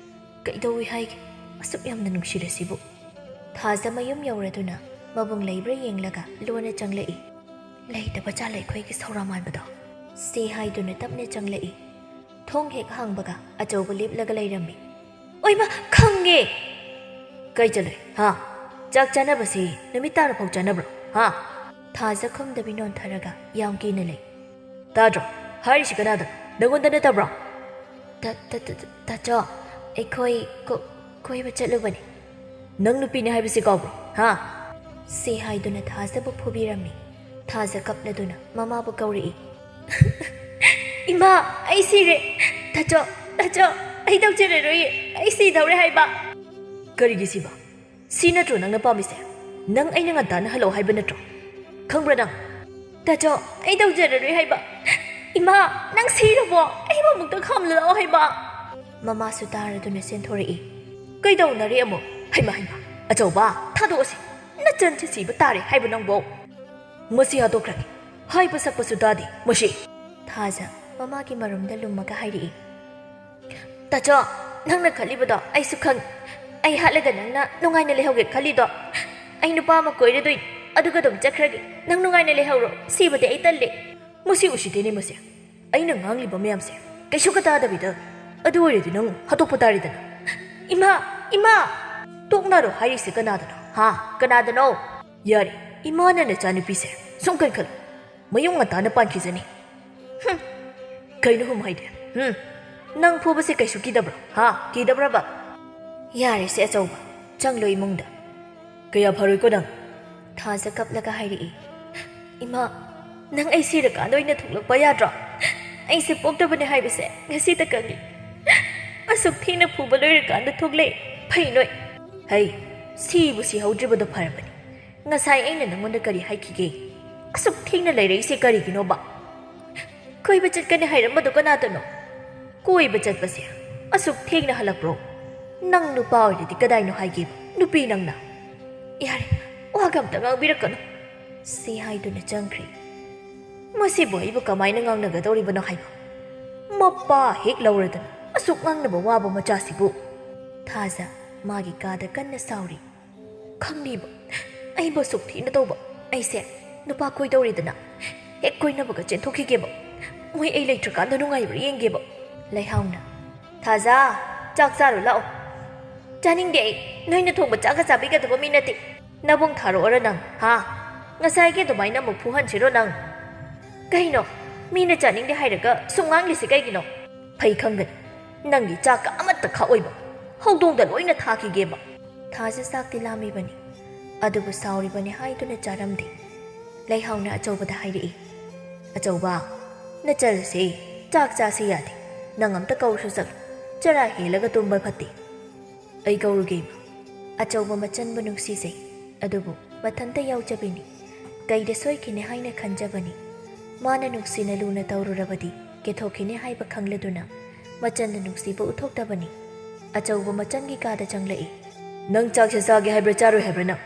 ꯀꯩꯗꯧꯏ ꯍꯥꯏꯒꯦ ꯑꯁꯨꯛ ꯌꯥꯝꯅ ꯅꯨꯡꯁꯤꯔꯁꯤꯕꯨ ꯊꯥꯖ ꯃꯌꯨꯝ ꯌꯧꯔꯗꯨꯅ ꯃꯕꯨꯡ ꯂꯩꯕ꯭ꯔꯥ ꯌꯦꯡꯂꯒ ꯂꯣꯟꯅ ꯆꯪꯂꯛꯏ ꯂꯩꯇꯕ ꯆꯥꯂ ꯑꯩꯈꯣꯏꯒꯤ ꯁꯧꯔꯥ ꯃꯥꯟꯕꯗꯣ ꯁꯤ ꯍꯥꯏꯗꯨꯅ ꯇꯞꯅ ꯆꯪꯂꯛꯏ ꯊꯣꯡ ꯍꯦꯛ ꯍꯥꯡꯕꯒ ꯑꯆꯧꯕ ꯂꯦꯞꯂꯒ ꯂꯩꯔꯝꯃꯤ ꯑꯣꯏꯃ ꯈꯪꯉꯦ ꯀꯩ ꯆꯠꯂꯨꯏ ꯆꯥꯛ ꯆꯥꯅꯕꯁꯤ ꯅꯨꯃꯤꯠ ꯇꯥꯔꯐꯥꯎ ꯆꯥꯅꯕ꯭ꯔꯣ ꯊꯥꯖ ꯈꯪꯗꯕꯤ ꯅꯣꯟꯊꯔꯒ ꯌꯥꯝ ꯀꯤꯅ ꯂꯩ ꯇꯥꯗ꯭ꯔꯣ ꯍꯥꯏꯔꯤꯁꯤ ꯀꯅꯥꯗ ꯅꯪꯉꯣꯟꯗ ꯅꯠꯇꯕ꯭ꯔꯣ ꯇꯥꯆꯣ ꯑꯩꯈꯣꯏ ꯀꯣꯏꯕ ꯆꯠꯂꯨꯕꯅꯤ ꯅꯪ ꯅꯨꯄꯤꯅꯤ ꯍꯥꯏꯕꯁꯤ ꯀꯥꯎꯕ꯭ꯔꯣ ꯁꯤ ꯍꯥꯏꯗꯨꯅ ꯊꯥꯖꯕꯨ ꯐꯨꯕꯤꯔꯝꯃꯤ ꯊꯥꯖ ꯀꯞꯂꯗꯨꯅ ꯃꯃꯥꯕꯨ ꯀꯧꯔꯛꯏ ꯏꯃꯥ ꯑꯩ ꯁꯤꯔꯦ ꯇꯥꯆꯣ ꯑꯩ ꯇꯧꯖꯔꯔꯣꯏ ꯑꯩ ꯁꯤꯗꯧꯔꯦ ꯍꯥꯏꯕ ꯀꯔꯤꯒꯤ ꯁꯤꯕ ꯁꯤ ꯅꯠꯇ꯭ꯔꯣ ꯅꯪꯅ ꯄꯥꯝꯃꯤꯁꯦ ꯅꯪ ꯑꯩꯅ ꯉꯟꯇꯥꯅ ꯍꯜꯂꯛꯑꯣ ꯍꯥꯏꯕ ꯅꯠꯇ꯭ꯔꯣ ꯈꯪꯕ꯭ꯔꯥ ꯅꯪ ꯇꯥꯆꯣ ꯑꯩ ꯇꯧꯖꯔꯔꯣꯏ ꯍꯥꯏꯕ ꯏꯃꯥ ꯅꯪ ꯁꯤꯔꯕꯣ ꯑꯩꯕꯨ ꯑꯃꯨꯛꯇ ꯈꯥꯝꯂꯛꯑꯣ ꯍꯥꯏꯕ ꯃꯃꯥꯁꯨ ꯇꯥꯔꯗꯨꯅ ꯆꯦꯟꯊꯣꯔꯛꯏ ꯀꯩꯗꯧꯅꯔꯦ ꯑꯃꯨꯛ ꯍꯩꯃ ꯑꯆꯧꯕ ꯊꯥꯗꯣꯛꯑꯁꯤ ꯅꯆꯟꯁꯤ ꯁꯤꯕ ꯇꯥꯔꯦ ꯍꯥꯏꯕ ꯅꯪꯕꯣ ꯃꯁꯤ ꯍꯥꯠꯇꯣꯛꯈ꯭ꯔꯒꯦ ꯍꯥꯏꯕ ꯁꯛꯄꯁꯨ ꯇꯥꯗꯦ ꯃꯁꯤ ꯊꯥꯖ ꯃꯃꯥꯒꯤ ꯃꯔꯨꯝꯗ ꯂꯨꯝꯃꯒ ꯍꯥꯏꯔꯛꯏ ꯇꯥꯆꯣ ꯅꯪꯅ ꯈꯜꯂꯤꯕꯗꯣ ꯑꯩꯁꯨ ꯈꯪꯉꯤ ꯑꯩ ꯍꯥꯠꯂꯒ ꯅꯪꯅ ꯅꯨꯡꯉꯥꯏꯅ ꯂꯩꯍꯧꯒꯦ ꯈꯜꯂꯤꯗꯣ ꯑꯩ ꯅꯨꯄꯥ ꯑꯃ ꯀꯣꯏꯔꯗꯣꯏꯅꯤ ꯑꯗꯨꯒ ꯑꯗꯨꯝ ꯆꯠꯈ꯭ꯔꯒꯦ ꯅꯪ ꯅꯨꯡꯉꯥꯏꯅ ꯂꯩꯍꯧꯔꯣ ꯁꯤꯕꯗꯤ ꯑꯩ ꯇꯜꯂꯦ ꯃꯁꯤ ꯎꯁꯤꯇꯦꯅꯦ ꯃꯁꯤ ꯑꯩꯅ ꯉꯥꯡꯂꯤꯕ ꯃꯌꯥꯝꯁꯦ ꯀꯩꯁꯨ ꯇꯥꯗꯕꯤꯗ ꯑꯗꯨ ꯑꯣꯏꯔꯗꯤ ꯅꯪ ꯍꯥꯠꯇꯣꯛꯄ ꯇꯥꯔꯦꯗꯅ ꯏꯃꯥ ꯏꯃꯥ ꯇꯣꯛꯅꯔꯣ ꯍꯥꯏꯔꯤꯁꯦ ꯀꯅꯥꯗꯅꯣ ꯍꯥ ꯀꯅꯥꯗꯅꯣ ꯌꯥꯔꯦ ꯏꯃꯥꯅ ꯅꯆꯥꯅꯨꯄꯤꯁꯦ ꯁꯨꯝ ꯀꯟꯈꯠꯂꯨ ꯃꯌꯨꯝ ꯉꯟꯇꯥꯅ ꯄꯥꯟꯈꯤꯖꯅꯤ ꯀꯩꯅꯣ ꯍꯥꯏꯗꯦ ꯅꯪ ꯐꯨꯕꯁꯦ ꯀꯩꯁꯨ ꯀꯤꯗꯕ꯭ꯔꯣ ꯍꯥ ꯀꯤꯗꯕ꯭ꯔꯕ ꯌꯥꯔꯦꯁꯦ ꯑꯆꯧꯕ ꯆꯪꯂꯣ ꯏꯃꯨꯡꯗ ꯀꯌꯥ ꯐꯔꯣꯏꯀꯣ ꯅꯪ ꯊꯥꯖ ꯀꯞꯂꯒ ꯍꯥꯏꯔꯛꯏ ꯏꯃꯥ ꯅꯪ ꯑꯩ ꯁꯤꯔꯀꯥꯟꯗ ꯑꯣꯏꯅ ꯊꯣꯛꯂꯛꯄ ꯌꯥꯗ꯭ꯔꯣ ꯑꯩꯁꯦ ꯄꯣꯛꯇꯕꯅꯦ ꯍꯥꯏꯕꯁꯦ ꯉꯁꯤꯇ ꯈꯪꯉꯤ ꯑꯁꯨꯛ ꯊꯦꯡꯅ ꯐꯨꯕ ꯂꯣꯏꯔꯀꯥꯟꯗ ꯊꯣꯛꯂꯛꯑꯦ ꯐꯩ ꯅꯣꯏ ꯍꯩ ꯁꯤꯕꯨ ꯁꯤꯍꯧꯗ꯭ꯔꯤꯕꯗꯣ ꯐꯔꯕꯅꯤ ꯉꯁꯥꯏ ꯑꯩꯅ ꯅꯪꯉꯣꯟꯗ ꯀꯔꯤ ꯍꯥꯏꯈꯤꯒꯦ ꯑꯁꯨꯛ ꯊꯦꯡꯅ ꯂꯩꯔꯛꯏꯁꯦ ꯀꯔꯤꯒꯤꯅꯣꯕ ꯀꯣꯏꯕ ꯆꯠꯀꯅꯤ ꯍꯥꯏꯔꯝꯕꯗꯣ ꯀꯅꯥꯗꯅꯣ ꯀꯣꯏꯕ ꯆꯠꯄꯁꯦ ꯑꯁꯨꯛ ꯊꯦꯡꯅ ꯍꯜꯂꯛꯄ꯭ꯔꯣ ꯅꯪ ꯅꯨꯄꯥ ꯑꯣꯏꯔꯗꯤ ꯀꯗꯥꯏꯅꯣ ꯍꯥꯏꯒꯦꯕ ꯅꯨꯄꯤ ꯅꯪꯅ ꯌꯥꯔꯦ ꯋꯥꯒ ꯑꯝꯇ ꯉꯥꯡꯕꯤꯔꯛꯀꯅꯨ ꯁꯤ ꯍꯥꯏꯗꯨꯅ ꯆꯪꯈ꯭ꯔꯦ ꯃꯁꯤꯕꯨ ꯑꯩꯕꯨ ꯀꯃꯥꯏꯅ ꯉꯥꯡꯅꯒꯗꯧꯔꯤꯕꯅꯣ ꯍꯥꯏꯕ ꯃꯄꯥ ꯍꯦꯛ ꯂꯧꯔꯗꯅ ꯑꯁꯨꯛ ꯉꯥꯡꯅꯕ ꯋꯥꯕ ꯃꯆꯥꯁꯤꯕꯨ ꯊꯥꯖ ꯃꯥꯒꯤ ꯀꯥꯗ ꯀꯟꯅ ꯁꯥꯎꯔꯤ ꯈꯪꯂꯤꯕ ꯑꯩꯕꯨ ꯑꯁꯨꯛ ꯊꯤꯅ ꯇꯧꯕ ꯑꯩꯁꯦ ꯅꯨꯄꯥ ꯀꯣꯏꯗꯧꯔꯤꯗꯅ ꯍꯦꯛ ꯀꯣꯏꯅꯕꯒ ꯆꯦꯟꯊꯣꯛꯈꯤꯒꯦꯕ ꯃꯣꯏ ꯑꯩ ꯂꯩꯇ꯭ꯔꯀꯥꯟꯗ ꯅꯨꯡꯉꯥꯏꯕ꯭ꯔꯥ ꯌꯦꯡꯒꯦꯕ ꯂꯩꯍꯥꯎꯅ ꯊꯥꯖ ꯆꯥꯛ ꯆꯥꯔꯨ ꯂꯥꯛꯑꯣ ꯆꯥꯅꯤꯡꯗꯦ ꯑꯩ ꯅꯣꯏꯅ ꯊꯣꯡꯕ ꯆꯥꯛꯒ ꯆꯥꯕꯤꯒꯗꯕ ꯃꯤ ꯅꯠꯇꯦ ꯅꯕꯨꯡ ꯊꯥꯔꯛꯑꯣꯔ ꯅꯪ ꯍꯥ ꯉꯁꯥꯏꯒꯤ ꯑꯗꯨꯃꯥꯏꯅ ꯑꯃꯨꯛ ꯐꯨꯍꯟꯁꯤꯔꯣ ꯅꯪ ꯀꯩꯅꯣ ꯃꯤꯅ ꯆꯥꯅꯤꯡꯗꯦ ꯍꯥꯏꯔꯒ ꯁꯨꯝ ꯉꯥꯡꯂꯤꯁꯤ ꯀꯩꯒꯤꯅꯣ ꯐꯩ ꯈꯪꯒꯅꯤ ꯅꯪꯒꯤ ꯆꯥꯛꯀ ꯑꯃꯠꯇ ꯈꯥꯛꯑꯣꯏꯕ ꯍꯧꯗꯣꯡꯗ ꯂꯣꯏꯅ ꯊꯥꯈꯤꯒꯦꯕ ꯊꯥꯖ ꯆꯥꯛꯇꯤ ꯂꯥꯝꯃꯤꯕꯅꯤ ꯑꯗꯨꯕꯨ ꯁꯥꯎꯔꯤꯕꯅꯤ ꯍꯥꯏꯗꯨꯅ ꯆꯥꯔꯝꯗꯦ ꯂꯩꯍꯥꯎꯅ ꯑꯆꯧꯕꯗ ꯍꯥꯏꯔꯛꯏ ꯑꯆꯧꯕ ꯅꯆꯜꯁꯦ ꯆꯥꯛ ꯆꯥꯁꯤ ꯌꯥꯗꯦ ꯅꯪ ꯑꯝꯇ ꯀꯧꯔꯁꯨ ꯆꯠꯂꯨ ꯆꯔꯥ ꯍꯦꯜꯂꯒ ꯇꯨꯝꯕ ꯐꯠꯇꯦ ꯑꯩ ꯀꯧꯔꯨꯒꯦ ꯑꯆꯧꯕ ꯃꯆꯟꯕꯨ ꯅꯨꯡꯁꯤꯖꯩ ꯑꯗꯨꯕꯨ ꯃꯊꯟꯇ ꯌꯥꯎꯖꯕꯤꯅꯤ ꯀꯩꯗ ꯁꯣꯏꯈꯤꯅꯤ ꯍꯥꯏꯅ ꯈꯟꯖꯕꯅꯤ ꯃꯥꯅ ꯅꯨꯡꯁꯤꯅ ꯂꯨꯅ ꯇꯧꯔꯨꯔꯕꯗꯤ ꯀꯦꯊꯣꯛꯈꯤꯅꯤ ꯍꯥꯏꯕ ꯈꯪꯂꯗꯨꯅ ꯃꯆꯟꯅ ꯅꯨꯡꯁꯤꯕ ꯎꯠꯊꯣꯛꯇꯕꯅꯤ ꯑꯆꯧꯕ ꯃꯆꯟꯒꯤ ꯀꯥꯗ ꯆꯪꯂꯛꯏ ꯅꯪ ꯆꯥꯛꯁꯦ ꯆꯥꯒꯦ ꯍꯥꯏꯕ꯭ꯔꯥ ꯆꯥꯔꯣꯏ ꯍꯥꯏꯕ꯭ꯔꯥ ꯅꯪ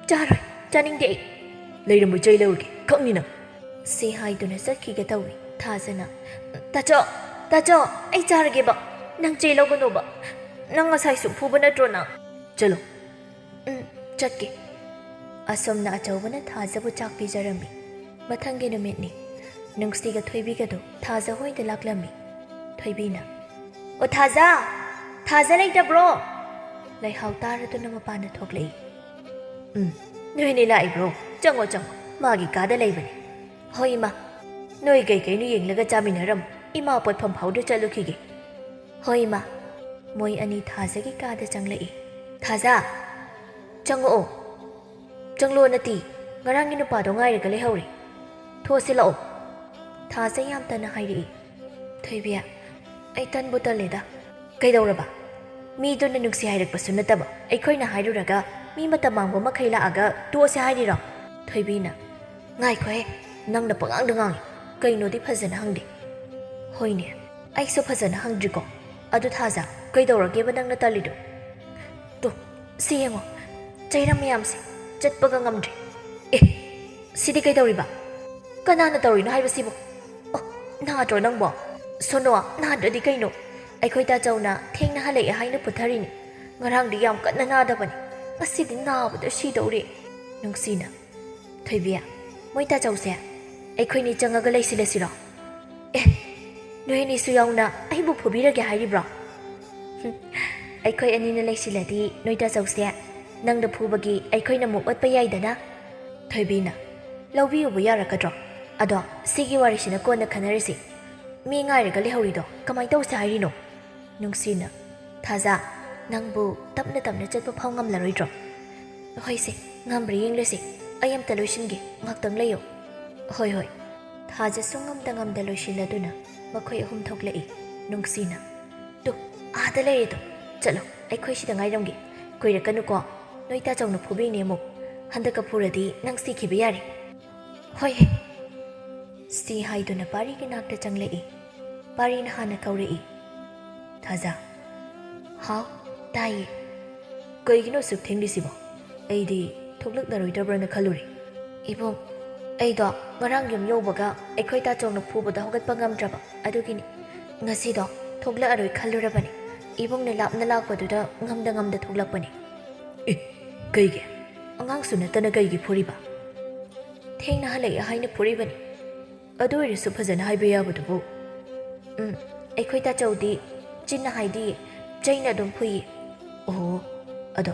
ꯆꯥꯔꯣꯏ ꯆꯥꯅꯤꯡꯗꯦ ꯑꯩ ꯂꯩꯔꯝꯕ ꯆꯩ ꯂꯧꯔꯒꯦ ꯈꯪꯅꯤ ꯅꯪ ꯁꯤ ꯍꯥꯏꯗꯨꯅ ꯆꯠꯈꯤꯒꯦ ꯇꯧꯏ ꯊꯥꯖꯅ ꯇꯥꯆꯣ ꯑꯩ ꯆꯥꯔꯒꯦꯕ ꯅꯪ ꯆꯩ ꯂꯧꯒꯅꯣꯕ ꯅꯪ ꯉꯁꯥꯏꯁꯨ ꯐꯨꯕ ꯅꯠꯇ꯭ꯔꯣ ꯅꯪ ꯆꯠꯂꯣ ꯆꯠꯀꯦ ꯑꯁꯣꯝꯅ ꯑꯆꯧꯕꯅ ꯊꯥꯖꯕꯨ ꯆꯥꯛ ꯄꯤꯖꯔꯝꯃꯤ ꯃꯊꯪꯒꯤ ꯅꯨꯃꯤꯠꯅꯤ ꯅꯨꯡꯁꯤꯒ ꯊꯣꯏꯕꯤꯒꯗꯣ ꯊꯥꯖ ꯍꯣꯏꯗ ꯂꯥꯛꯂꯝꯃꯤ ꯊꯣꯏꯕꯤꯅ ꯑꯣ ꯊꯥꯖ ꯂꯩꯇꯕ꯭ꯔꯣ ꯂꯩꯍꯥꯎ ꯇꯥꯔꯗꯨꯅ ꯃꯄꯥꯟꯗ ꯊꯣꯛꯂꯛꯏ ꯅꯣꯏꯅꯦ ꯂꯥꯛꯏꯕ꯭ꯔꯣ ꯆꯪꯉꯣ ꯃꯥꯒꯤ ꯀꯥꯗ ꯂꯩꯕꯅꯤ ꯍꯣꯏ ꯏꯃꯥ ꯅꯣꯏ ꯀꯩꯀꯩꯅꯣ ꯌꯦꯡꯂꯒ ꯆꯥꯃꯤꯟꯅꯔꯝꯃꯨ ꯏꯃꯥ ꯄꯣꯠꯐꯝ ꯐꯥꯎꯗ ꯆꯠꯂꯨꯈꯤꯒꯦ ꯍꯣꯏ ꯏꯃꯥ ꯃꯣꯏ ꯑꯅꯤ ꯊꯥꯖꯒꯤ ꯀꯥꯗ ꯆꯪꯂꯛꯏ ꯊꯥꯖ ꯆꯪꯉꯛꯑꯣ ꯆꯪꯂꯣ ꯅꯠꯇꯤ ꯉꯔꯥꯡꯒꯤ ꯅꯨꯄꯥꯗꯣ ꯉꯥꯏꯔꯒ ꯂꯩꯍꯧꯔꯦ ꯊꯣꯛꯑꯁꯤ ꯂꯥꯛꯑꯣ ꯊꯥꯖ ꯌꯥꯝ ꯇꯟꯅ ꯍꯥꯏꯔꯛꯏ ꯊꯣꯏꯕꯤ ꯑꯩ ꯇꯟꯕꯨ ꯇꯜꯂꯦꯗ ꯀꯩꯗꯧꯔꯕ ꯃꯤꯗꯨꯅ ꯅꯨꯡꯁꯤ ꯍꯥꯏꯔꯛꯄꯁꯨ ꯅꯠꯇꯕ ꯑꯩꯈꯣꯏꯅ ꯍꯥꯏꯔꯨꯔꯒ ꯃꯤ ꯃꯇꯝ ꯃꯥꯡꯕ ꯃꯈꯩ ꯂꯥꯛꯑꯒ ꯇꯣꯛꯑꯁꯤ ꯍꯥꯏꯔꯤꯔꯣ ꯊꯣꯏꯕꯤꯅ ꯉꯥꯏꯈꯣꯍꯦ ꯅꯪꯅ ꯄꯉꯥꯡꯗ ꯉꯥꯡꯉꯤ ꯀꯩꯅꯣꯗꯤ ꯐꯖꯅ ꯍꯪꯗꯦ ꯍꯣꯏꯅꯦ ꯑꯩꯁꯨ ꯐꯖꯅ ꯍꯪꯗ꯭ꯔꯤꯀꯣ ꯑꯗꯨ ꯊꯥꯖ ꯀꯩꯗꯧꯔꯒꯦꯕ ꯅꯪꯅ ꯇꯜꯂꯤꯗꯣ ꯇꯣ ꯁꯤ ꯌꯦꯡꯉꯣ ꯆꯩꯔꯝ ꯃꯌꯥꯝꯁꯦ ꯆꯠꯄꯒ ꯉꯝꯗ꯭ꯔꯦ ꯁꯤꯗꯤ ꯀꯩꯗꯧꯔꯤꯕ ꯀꯅꯥꯅ ꯇꯧꯔꯤꯅꯣ ꯍꯥꯏꯕꯁꯤꯕꯨ ꯅꯥꯗ꯭ꯔꯣ ꯅꯪꯕꯣ ꯁꯣꯅꯣ ꯅꯥꯗ꯭ꯔꯗꯤ ꯀꯩꯅꯣ ꯑꯩꯈꯣꯏ ꯇꯥꯆꯧꯅ ꯊꯦꯡꯅ ꯍꯜꯂꯛꯑꯦ ꯍꯥꯏꯅ ꯄꯨꯊꯔꯤꯅꯤ ꯉꯔꯥꯡꯗꯤ ꯌꯥꯝ ꯀꯟꯅ ꯅꯥꯗꯕꯅꯤ ꯉꯁꯤꯗꯤ ꯅꯥꯕꯗ ꯁꯤꯗꯧꯔꯦ ꯅꯨꯡꯁꯤꯅ ꯊꯣꯏꯕꯤ ꯃꯣꯏ ꯇꯥꯆꯧꯁꯦ ꯑꯩꯈꯣꯏꯅꯤ ꯆꯪꯉꯒ ꯂꯩꯁꯤꯜꯂꯁꯤꯔꯣ ꯅꯣꯏ ꯑꯅꯤꯁꯨ ꯌꯥꯎꯅ ꯑꯩꯕꯨ ꯐꯨꯕꯤꯔꯒꯦ ꯍꯥꯏꯔꯤꯕ꯭ꯔꯣ ꯑꯩꯈꯣꯏ ꯑꯅꯤꯅ ꯂꯩꯁꯤꯜꯂꯗꯤ ꯅꯣꯏ ꯇꯥꯆꯧꯁꯦ ꯅꯪꯗ ꯐꯨꯕꯒꯤ ꯑꯩꯈꯣꯏꯅ ꯑꯃꯨꯛ ꯑꯣꯠꯄ ꯌꯥꯏꯗꯅ ꯊꯣꯏꯕꯤꯅ ꯂꯧꯕꯤꯌꯨꯕ ꯌꯥꯔꯛꯀꯗ꯭ꯔꯣ ꯑꯗꯣ ꯁꯤꯒꯤ ꯋꯥꯔꯤꯁꯤꯅ ꯀꯣꯟꯅ ꯈꯟꯅꯔꯁꯤ ꯃꯤ ꯉꯥꯏꯔꯒ ꯂꯩꯍꯧꯔꯤꯗꯣ ꯀꯃꯥꯏꯅ ꯇꯧꯁꯦ ꯍꯥꯏꯔꯤꯅꯣ ꯅꯨꯡꯁꯤꯅ ꯊꯥꯖ ꯅꯪꯕꯨ ꯇꯞꯅ ꯆꯠꯄ ꯐꯥꯎ ꯉꯝꯂꯔꯣꯏꯗ꯭ꯔꯣ ꯍꯣꯏꯁꯦ ꯉꯝꯕ꯭ꯔꯥ ꯌꯦꯡꯂꯁꯤ ꯑꯩ ꯑꯝꯇ ꯂꯣꯏꯁꯤꯟꯒꯦ ꯉꯥꯛꯇꯪ ꯂꯩꯌꯣ ꯍꯣꯏ ꯊꯥꯖꯁꯨ ꯉꯝꯗ ꯂꯣꯏꯁꯤꯜꯂꯗꯨꯅ ꯃꯈꯣꯏ ꯑꯍꯨꯝ ꯊꯣꯛꯂꯛꯏ ꯅꯨꯡꯁꯤꯅ ꯇꯨ ꯑꯥꯗ ꯂꯩꯔꯦꯗꯣ ꯆꯠꯂꯣ ꯑꯩꯈꯣꯏ ꯁꯤꯗ ꯉꯥꯏꯔꯝꯒꯦ ꯀꯨꯏꯔꯛꯀꯅꯨꯀꯣ ꯅꯣꯏ ꯇꯥꯆꯧꯅ ꯐꯨꯕꯤꯅꯤ ꯑꯃꯨꯛ ꯍꯟꯗꯛꯀ ꯐꯨꯔꯗꯤ ꯅꯪ ꯁꯤꯈꯤꯕ ꯌꯥꯔꯦ ꯍꯣꯏ ꯁꯤ ꯍꯥꯏꯗꯨꯅ ꯄꯥꯔꯤꯒꯤ ꯅꯥꯛꯇ ꯆꯪꯂꯛꯏ ꯄꯥꯔꯤꯅ ꯍꯥꯟꯅ ꯀꯧꯔꯛꯏ ꯊꯥꯖ ꯍꯥꯎ ꯇꯥꯏꯌꯦ ꯀꯩꯒꯤꯅꯣ ꯑꯁꯨꯛ ꯊꯦꯡꯂꯤꯁꯤꯕꯣ ꯑꯩꯗꯤ ꯊꯣꯛꯂꯛꯂꯔꯣꯏꯗꯕ꯭ꯔꯅ ꯈꯜꯂꯨꯔꯦ ꯏꯕꯨꯡ ꯑꯩꯗꯣ ꯉꯔꯥꯡ ꯌꯨꯝ ꯌꯧꯕꯒ ꯑꯩꯈꯣꯏ ꯇꯥꯆꯧꯅ ꯐꯨꯕꯗ ꯍꯧꯒꯠꯄ ꯉꯝꯗ꯭ꯔꯕ ꯑꯗꯨꯒꯤꯅꯤ ꯉꯁꯤꯗꯣ ꯊꯣꯛꯂꯛꯑꯔꯣꯏ ꯈꯜꯂꯨꯔꯕꯅꯤ ꯏꯕꯨꯡꯅ ꯂꯥꯞꯅ ꯂꯥꯛꯄꯗꯨꯗ ꯉꯝꯗ ꯊꯣꯛꯂꯛꯄꯅꯤ ꯀꯩꯒꯤ ꯑꯉꯥꯡꯁꯨ ꯅꯠꯇꯅ ꯀꯩꯒꯤ ꯐꯨꯔꯤꯕ ꯊꯦꯡꯅ ꯍꯜꯂꯛꯑꯦ ꯍꯥꯏꯅ ꯐꯨꯔꯤꯕꯅꯤ ꯑꯗꯨ ꯑꯣꯏꯔꯁꯨ ꯐꯖꯅ ꯍꯥꯏꯕ ꯌꯥꯕꯗꯨꯕꯨ ꯑꯩꯈꯣꯏ ꯇꯥꯆꯧꯗꯤ ꯆꯤꯟꯅ ꯍꯥꯏꯗꯤꯌꯦ ꯆꯩꯅ ꯑꯗꯨꯝ ꯐꯨꯏꯌꯦ ꯑꯣ ꯑꯗꯣ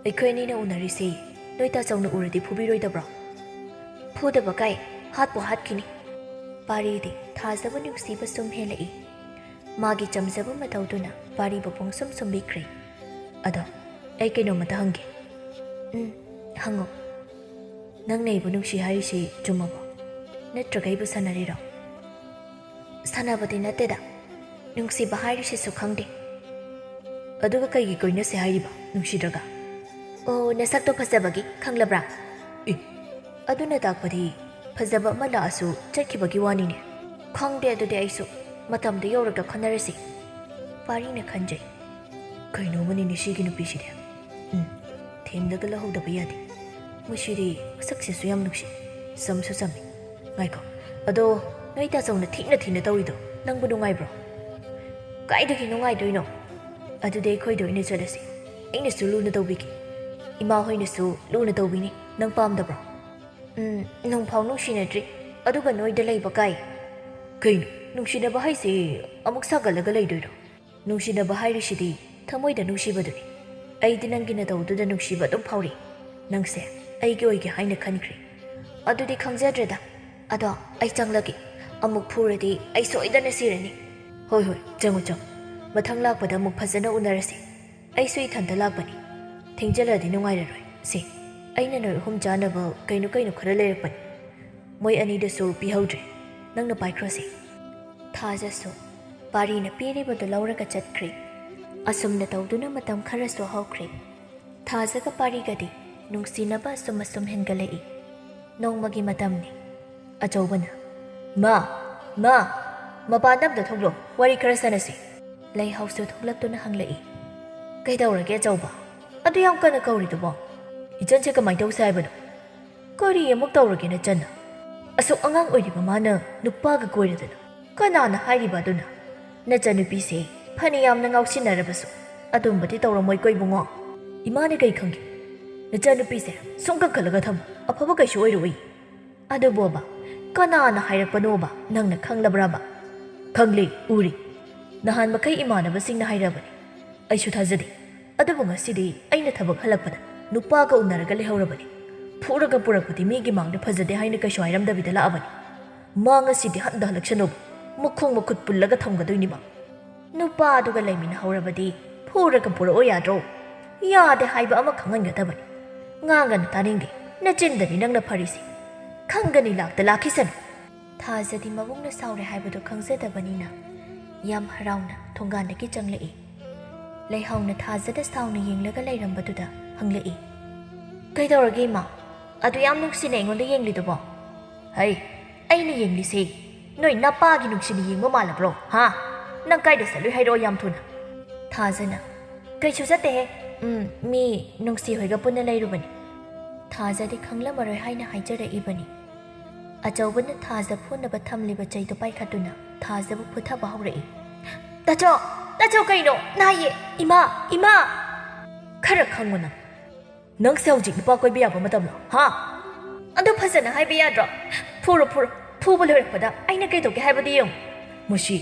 ꯑꯩꯈꯣꯏ ꯑꯅꯤꯅ ꯎꯅꯔꯤꯁꯤ ꯅꯣꯏ ꯇꯥꯆꯧꯅ ꯎꯔꯗꯤ ꯐꯨꯕꯤꯔꯣꯏꯗꯕ꯭ꯔꯣ ꯐꯨꯗꯕ ꯀꯥꯏ ꯍꯥꯠꯄꯨ ꯍꯥꯠꯈꯤꯅꯤ ꯄꯥꯔꯤꯗꯤ ꯊꯥꯖꯕ ꯅꯨꯡꯁꯤꯕ ꯁꯨꯝ ꯍꯦꯜꯂꯛꯏ ꯃꯥꯒꯤ ꯆꯝꯖꯕ ꯃꯇꯧꯗꯨꯅ ꯄꯥꯔꯤꯕꯨ ꯄꯨꯡꯁꯨꯝ ꯁꯨꯝꯕꯤꯈ꯭ꯔꯦ ꯑꯗꯣ ꯑꯩ ꯀꯩꯅꯣꯝꯃꯇ ꯍꯪꯒꯦ ꯍꯪꯉꯣ ꯅꯪꯅ ꯑꯩꯕꯨ ꯅꯨꯡꯁꯤ ꯍꯥꯏꯔꯤꯁꯤ ꯆꯨꯝꯃꯕꯣ ꯅꯠꯇ꯭ꯔꯒ ꯑꯩꯕꯨ ꯁꯥꯟꯅꯔꯤꯔꯣ ꯁꯥꯟꯅꯕꯗꯤ ꯅꯠꯇꯦꯗ ꯅꯨꯡꯁꯤꯕ ꯍꯥꯏꯔꯤꯁꯤꯁꯨ ꯈꯪꯗꯦ ꯑꯗꯨꯒ ꯀꯩꯒꯤ ꯀꯣꯏꯅꯁꯦ ꯍꯥꯏꯔꯤꯕ ꯅꯨꯡꯁꯤꯗ꯭ꯔꯒ ꯑꯣ ꯅꯁꯛꯇꯣ ꯐꯖꯕꯒꯤ ꯈꯪꯂꯕ꯭ꯔꯥ ꯑꯗꯨꯅ ꯇꯥꯛꯄꯗꯤ ꯐꯖꯕ ꯑꯃ ꯂꯥꯛꯑꯁꯨ ꯆꯠꯈꯤꯕꯒꯤ ꯋꯥꯅꯤꯅꯦ ꯈꯪꯗꯦ ꯑꯗꯨꯗꯤ ꯑꯩꯁꯨ ꯃꯇꯝꯗ ꯌꯧꯔꯒ ꯈꯟꯅꯔꯁꯤ ꯄꯥꯔꯤꯅ ꯈꯟꯖꯩ ꯀꯩꯅꯣꯃꯅꯤꯅꯦ ꯁꯤꯒꯤ ꯅꯨꯄꯤꯁꯤꯗꯤ ꯊꯦꯝꯂꯒ ꯂꯧꯍꯧꯗꯕ ꯌꯥꯗꯦ ꯃꯁꯤꯗꯤ ꯃꯁꯛꯁꯤꯁꯨ ꯌꯥꯝ ꯅꯨꯡꯁꯤ ꯆꯝꯁꯨ ꯆꯝꯃꯤ ꯉꯥꯏꯈꯣ ꯑꯗꯣ ꯅꯣꯏ ꯇꯥꯆꯧꯅ ꯊꯤꯅ ꯇꯧꯔꯤꯗꯣ ꯅꯪꯕꯨ ꯅꯨꯡꯉꯥꯏꯕ꯭ꯔꯣ ꯀꯥꯏꯗꯒꯤ ꯅꯨꯡꯉꯥꯏꯗꯣꯏꯅꯣ ꯑꯗꯨꯗꯤ ꯑꯩꯈꯣꯏꯗ ꯑꯣꯏꯅ ꯆꯠꯂꯁꯤ ꯑꯩꯅꯁꯨ ꯂꯨꯅ ꯇꯧꯕꯤꯒꯦ ꯏꯃꯥ ꯍꯣꯏꯅꯁꯨ ꯂꯨꯅ ꯇꯧꯕꯤꯅꯤ ꯅꯪ ꯄꯥꯝꯗꯕ꯭ꯔꯣ ꯅꯣꯡꯐꯥꯎ ꯅꯨꯡꯁꯤꯅꯗ꯭ꯔꯤ ꯑꯗꯨꯒ ꯅꯣꯏꯗ ꯂꯩꯕ ꯀꯥꯏ ꯀꯩꯅꯣ ꯅꯨꯡꯁꯤꯅꯕ ꯍꯥꯏꯁꯦ ꯑꯃꯨꯛ ꯁꯥꯒꯠꯂꯒ ꯂꯩꯗꯣꯏꯔꯣ ꯅꯨꯡꯁꯤꯅꯕ ꯍꯥꯏꯔꯤꯁꯤꯗꯤ ꯊꯃꯣꯏꯗ ꯅꯨꯡꯁꯤꯕꯗꯨꯅꯤ ꯑꯩꯗꯤ ꯅꯪꯒꯤ ꯅꯇꯧꯗꯨꯗ ꯅꯨꯡꯁꯤꯕ ꯑꯗꯨꯝ ꯐꯥꯎꯔꯤ ꯅꯪꯁꯦ ꯑꯩꯒꯤ ꯑꯣꯏꯒꯦ ꯍꯥꯏꯅ ꯈꯟꯈ꯭ꯔꯦ ꯑꯗꯨꯗꯤ ꯈꯪꯖꯗ꯭ꯔꯦꯗ ꯑꯗꯣ ꯑꯩ ꯆꯪꯂꯒꯦ ꯑꯃꯨꯛ ꯐꯨꯔꯗꯤ ꯑꯩ ꯁꯣꯏꯗꯅ ꯁꯤꯔꯅꯤ ꯍꯣꯏ ꯆꯪꯉꯨ ꯃꯊꯪ ꯂꯥꯛꯄꯗ ꯑꯃꯨꯛ ꯐꯖꯅ ꯎꯅꯔꯁꯤ ꯑꯩꯁꯨ ꯏꯊꯟꯇ ꯂꯥꯛꯄꯅꯤ ꯊꯦꯡꯖꯜꯂꯗꯤ ꯅꯨꯡꯉꯥꯏꯔꯔꯣই ꯁꯤ ꯑꯩꯅ ꯅꯣꯏ ꯑꯍꯨꯝ ꯆꯥꯅꯕ ꯀꯩꯅꯣ ꯈꯔ ꯂꯩꯔꯛꯄꯅꯤ ꯃꯣꯏ ꯑꯅꯤꯗꯁꯨ ꯄꯤꯍꯧꯗ꯭ꯔꯦ ꯅꯪꯅ ꯄꯥꯏꯈ꯭ꯔꯣꯁꯤ ꯊꯥꯖꯁꯨ ꯄꯥꯔꯤꯅ ꯄꯤꯔꯤꯕꯗꯨ ꯂꯧꯔꯒ ꯆꯠꯈ꯭ꯔꯦ ꯑꯁꯨꯝꯅ ꯇꯧꯗꯨꯅ ꯃꯇꯝ ꯈꯔꯁꯨ ꯍꯧꯈ꯭ꯔꯦ ꯊꯥꯖꯒ ꯄꯥꯔꯤꯒꯗꯤ ꯅꯨꯡꯁꯤꯅꯕ ꯑꯁꯨꯝ ꯍꯦꯟꯒꯠꯂꯛꯏ ꯅꯣꯡꯃꯒꯤ ꯃꯇꯝꯅꯤ ꯑꯆꯧꯕꯅ ꯃꯥ ꯃꯄꯥꯟꯗ ꯑꯝꯇ ꯊꯣꯛꯂꯣ ꯋꯥꯔꯤ ꯈꯔ ꯁꯥꯟꯅꯁꯤ ꯂꯩꯍꯥꯎꯁꯨ ꯊꯣꯛꯂꯛꯇꯨꯅ ꯍꯪꯂꯛꯏ ꯀꯩꯗꯧꯔꯒꯦ ꯑꯆꯧꯕ ꯑꯗꯨ ꯌꯥꯝ ꯀꯟꯅ ꯀꯧꯔꯤꯗꯨꯕꯣ ꯏꯆꯟꯁꯦ ꯀꯃꯥꯏꯅ ꯇꯧꯁꯦ ꯍꯥꯏꯕꯅꯣ ꯀꯔꯤ ꯑꯃꯨꯛ ꯇꯧꯔꯒꯦ ꯅꯆꯟꯅ ꯑꯁꯨꯛ ꯑꯉꯥꯡ ꯑꯣꯏꯔꯤꯕ ꯃꯥꯅ ꯅꯨꯄꯥꯒ ꯀꯣꯏꯔꯗꯅ ꯀꯅꯥꯅ ꯍꯥꯏꯔꯤꯕ ꯑꯗꯨꯅ ꯅꯆꯟꯅꯨꯄꯤꯁꯦ ꯐꯅ ꯌꯥꯝꯅ ꯉꯥꯎꯁꯤꯟꯅꯔꯕꯁꯨ ꯑꯗꯨꯝꯕꯗꯤ ꯇꯧꯔꯝꯃꯣꯏ ꯀꯣꯏꯕꯨꯡꯉꯣ ꯏꯃꯥꯅ ꯀꯩ ꯈꯪꯒꯦ ꯅꯆꯟꯅꯨꯄꯤꯁꯦ ꯁꯨꯝ ꯀꯟꯈꯠꯂꯒ ꯊꯝꯃꯨ ꯑꯐꯕ ꯀꯩꯁꯨ ꯑꯣꯏꯔꯣꯏ ꯑꯗꯨꯕꯣꯕ ꯀꯅꯥꯅ ꯍꯥꯏꯔꯛꯄꯅꯣꯕ ꯅꯪꯅ ꯈꯪꯂꯕ꯭ꯔꯥꯕ ꯈꯪꯂꯤ ꯎꯔꯤ ꯅꯍꯥꯟ ꯃꯈꯩ ꯏꯃꯥꯟꯅꯕꯁꯤꯡꯅ ꯍꯥꯏꯔꯕꯅꯤ ꯑꯩꯁꯨ ꯊꯥꯖꯗꯦ ꯑꯗꯨꯕꯨ ꯉꯁꯤꯗꯤ ꯑꯩꯅ ꯊꯕꯛ ꯍꯜꯂꯛꯄꯗ ꯅꯨꯄꯥꯒ ꯎꯅꯔꯒ ꯂꯩꯍꯧꯔꯕꯅꯤ ꯐꯨꯔꯒ ꯄꯨꯔꯛꯄꯗꯤ ꯃꯤꯒꯤ ꯃꯥꯡꯗ ꯐꯖꯗꯦ ꯍꯥꯏꯅ ꯀꯩꯁꯨ ꯍꯥꯏꯔꯝꯗꯕꯤꯗ ꯂꯥꯛꯑꯕꯅꯤ ꯃꯥ ꯉꯁꯤꯗꯤ ꯍꯜꯂꯛꯁꯅꯨꯕ ꯃꯈꯣꯡ ꯃꯈꯨꯠ ꯄꯨꯜꯂꯒ ꯊꯝꯒꯗꯣꯏꯅꯤꯕ ꯅꯨꯄꯥꯗꯨꯒ ꯂꯩꯃꯤꯟꯅꯍꯧꯔꯕꯗꯤ ꯐꯨꯔꯒ ꯄꯨꯔꯛꯑꯣ ꯌꯥꯗ꯭ꯔꯣ ꯌꯥꯗꯦ ꯍꯥꯏꯕ ꯑꯃ ꯈꯪꯍꯟꯒꯗꯕꯅꯤ ꯉꯥꯡꯒꯅꯨ ꯇꯥꯅꯤꯡꯗꯦ ꯅꯆꯤꯟꯗꯅꯤ ꯅꯪꯅ ꯐꯔꯤꯁꯤ ꯈꯪꯒꯅꯤ ꯂꯥꯛꯈꯤꯁꯅꯨ ꯊꯥꯖꯗꯤ ꯃꯕꯨꯡꯅ ꯁꯥꯎꯔꯦ ꯍꯥꯏꯕꯗꯨ ꯈꯪꯖꯗꯕꯅꯤꯅ ꯌꯥꯝ ꯍꯔꯥꯎꯅ ꯊꯣꯡꯒꯥꯟꯗꯒꯤ ꯆꯪꯂꯛꯏ ꯂꯩꯍꯥꯎꯅ ꯊꯥꯖꯗ ꯁꯥꯎꯅ ꯌꯦꯡꯂꯒ ꯂꯩꯔꯝꯕꯗꯨꯗ ꯍꯪꯂꯛꯏ ꯀꯩꯗꯧꯔꯒꯦ ꯏꯃꯥ ꯑꯗꯨ ꯌꯥꯝ ꯅꯨꯡꯁꯤꯅ ꯑꯩꯉꯣꯟꯗ ꯌꯦꯡꯂꯤꯗꯨꯕꯣ ꯍꯩ ꯑꯩꯅ ꯌꯦꯡꯂꯤꯁꯤ ꯅꯣꯏ ꯅꯄꯥꯒꯤ ꯅꯨꯡꯁꯤꯅ ꯌꯦꯡꯕ ꯃꯥꯜꯂꯕ꯭ꯔꯣ ꯅꯪ ꯀꯥꯏꯗ ꯆꯠꯂꯨꯏ ꯍꯥꯏꯔꯛꯑꯣ ꯌꯥꯝ ꯊꯨꯅ ꯊꯥꯖꯅ ꯀꯩꯁꯨ ꯆꯠꯇꯦꯍꯦ ꯃꯤ ꯅꯨꯡꯁꯤ ꯍꯣꯏꯒ ꯄꯨꯟꯅ ꯂꯩꯔꯨꯕꯅꯤ ꯊꯥꯖꯗꯤ ꯈꯪꯂꯝꯃꯔꯣꯏ ꯍꯥꯏꯅ ꯍꯥꯏꯖꯔꯛꯏꯕꯅꯤ ꯑꯆꯧꯕꯅ ꯊꯥꯖ ꯐꯨꯅꯕ ꯊꯝꯂꯤꯕ ꯆꯩꯗꯨ ꯄꯥꯏꯈꯠꯇꯨꯅ ꯊꯥꯖꯕꯨ ꯐꯨꯊꯕ ꯍꯧꯔꯛꯏ ꯇꯥꯆꯧ ꯀꯩꯅꯣ ꯅꯥꯏꯌꯦ ꯏꯃꯥ ꯈꯔ ꯈꯪꯉꯨ ꯅꯪꯁꯦ ꯍꯧꯖꯤꯛ ꯅꯨꯄꯥ ꯀꯣꯏꯕ ꯌꯥꯕ ꯃꯇꯝꯂꯣ ꯑꯗꯨ ꯐꯖꯅ ꯍꯥꯏꯕ ꯌꯥꯗ꯭ꯔꯣ ꯐꯨꯔꯣ ꯐꯨꯕ ꯂꯣꯏꯔꯛꯄꯗ ꯑꯩꯅ ꯀꯩꯗꯧꯒꯦ ꯍꯥꯏꯕꯗꯤ ꯌꯦꯡꯉꯨ ꯃꯁꯤ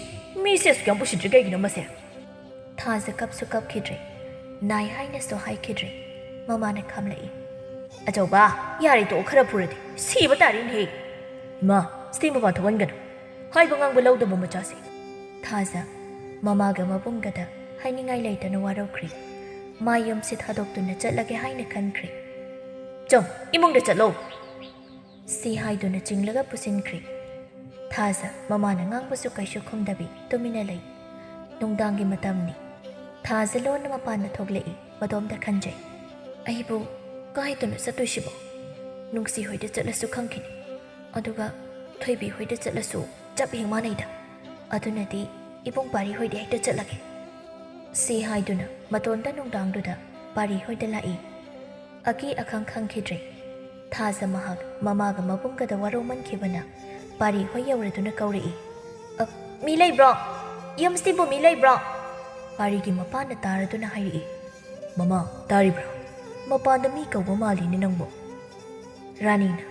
ꯃꯤꯁꯦ ꯑꯁꯨꯛ ꯌꯥꯝ ꯎꯁꯤꯠꯇ꯭ꯔꯤ ꯀꯩꯒꯤꯅꯣ ꯃꯁꯦ ꯊꯥꯖ ꯀꯞꯁꯨ ꯀꯞꯈꯤꯗ꯭ꯔꯦ ꯅꯥꯏ ꯍꯥꯏꯅꯁꯨ ꯍꯥꯏꯈꯤꯗ꯭ꯔꯦ ꯃꯃꯥꯅ ꯈꯝꯂꯛꯏ ꯑꯆꯧꯕ ꯌꯥꯔꯦ ꯇꯣꯛꯑꯣ ꯈꯔ ꯐꯨꯔꯗꯤ ꯁꯤꯕ ꯇꯥꯔꯤꯅꯦꯍꯦ ꯏꯃꯥ ꯁꯤ ꯃꯄꯥꯟ ꯊꯣꯛꯍꯟꯒꯅꯨ ꯍꯥꯏꯕ ꯉꯥꯡꯕ ꯂꯧꯗꯕ ꯃꯆꯥꯁꯦ ꯊꯥꯖ ꯃꯃꯥꯒ ꯃꯕꯨꯡꯒꯗ ꯍꯥꯏꯅꯤꯡꯉꯥꯏ ꯂꯩꯇꯅ ꯋꯥꯔꯧꯈ꯭ꯔꯤ ꯃꯥ ꯌꯨꯝꯁꯦ ꯊꯥꯗꯣꯛꯇꯨꯅ ꯆꯠꯂꯒꯦ ꯍꯥꯏꯅ ꯈꯟꯈ꯭ꯔꯤ ꯏꯃꯨꯡꯗ ꯆꯠꯂꯣ ꯁꯤ ꯍꯥꯏꯗꯨꯅ ꯆꯤꯡꯂꯒ ꯄꯨꯁꯤꯟꯈ꯭ꯔꯤ ꯊꯥꯖ ꯃꯃꯥꯅ ꯉꯥꯡꯕꯁꯨ ꯀꯩꯁꯨ ꯈꯨꯝꯗꯕꯤ ꯇꯨꯃꯤꯟꯅ ꯂꯩ ꯅꯨꯡꯗꯥꯡꯒꯤ ꯃꯇꯝꯅꯤ ꯊꯥꯖ ꯂꯣꯟꯅ ꯃꯄꯥꯟꯗ ꯊꯣꯛꯂꯛꯏ ꯃꯇꯣꯝꯇ ꯈꯟꯖꯩ ꯑꯩꯕꯨ ꯀꯥꯏꯗꯅꯣ ꯆꯠꯇꯣꯏꯁꯤꯕꯣ ꯅꯨꯡꯁꯤ ꯍꯣꯏꯗ ꯆꯠꯂꯁꯨ ꯈꯪꯈꯤꯅꯤ ꯑꯗꯨꯒ ꯊꯣꯏꯕꯤ ꯍꯣꯏꯗ ꯆꯠꯂꯁꯨ ꯆꯞ ꯍꯦꯛ ꯃꯥꯟꯅꯩꯗ ꯑꯗꯨꯅꯗꯤ ꯏꯕꯨꯡ ꯄꯥꯔꯤ ꯍꯣꯏꯗ ꯍꯦꯛꯇ ꯆꯠꯂꯒꯦ ꯁꯤ ꯍꯥꯏꯗꯨꯅ ꯃꯇꯣꯟꯗ ꯅꯨꯡꯗꯥꯡꯗꯨꯗ ꯄꯥꯔꯤ ꯍꯣꯏꯗ ꯂꯥꯛꯏ ꯑꯀꯤ ꯑꯈꯪ ꯈꯪꯈꯤꯗ꯭ꯔꯦ ꯊꯥꯖ ꯃꯍꯥꯛ ꯃꯃꯥꯒ ꯃꯕꯨꯡꯒꯗ ꯋꯥꯔꯧꯃꯟꯈꯤꯕꯅ ꯄꯥꯔꯤ ꯍꯣꯏ ꯌꯧꯔꯗꯨꯅ ꯀꯧꯔꯛꯏ꯫ ꯃꯤ ꯂꯩꯕ꯭ꯔꯣ? ꯌꯨꯝꯁꯤꯕꯨ ꯃꯤ ꯂꯩꯕ꯭ꯔꯣ? ꯄꯥꯔꯤꯒꯤ ꯃꯄꯥꯅ ꯇꯥꯔꯗꯨꯅ ꯍꯥꯏꯔꯛꯏ꯫ ꯃꯃꯥ ꯇꯥꯔꯤꯕ꯭ꯔꯥ? ꯃꯄꯥꯟꯗ ꯃꯤ ꯀꯧꯕ ꯃꯥꯜꯂꯤꯅꯦ ꯅꯪꯕꯨ꯫ ꯔꯥꯅꯤꯅ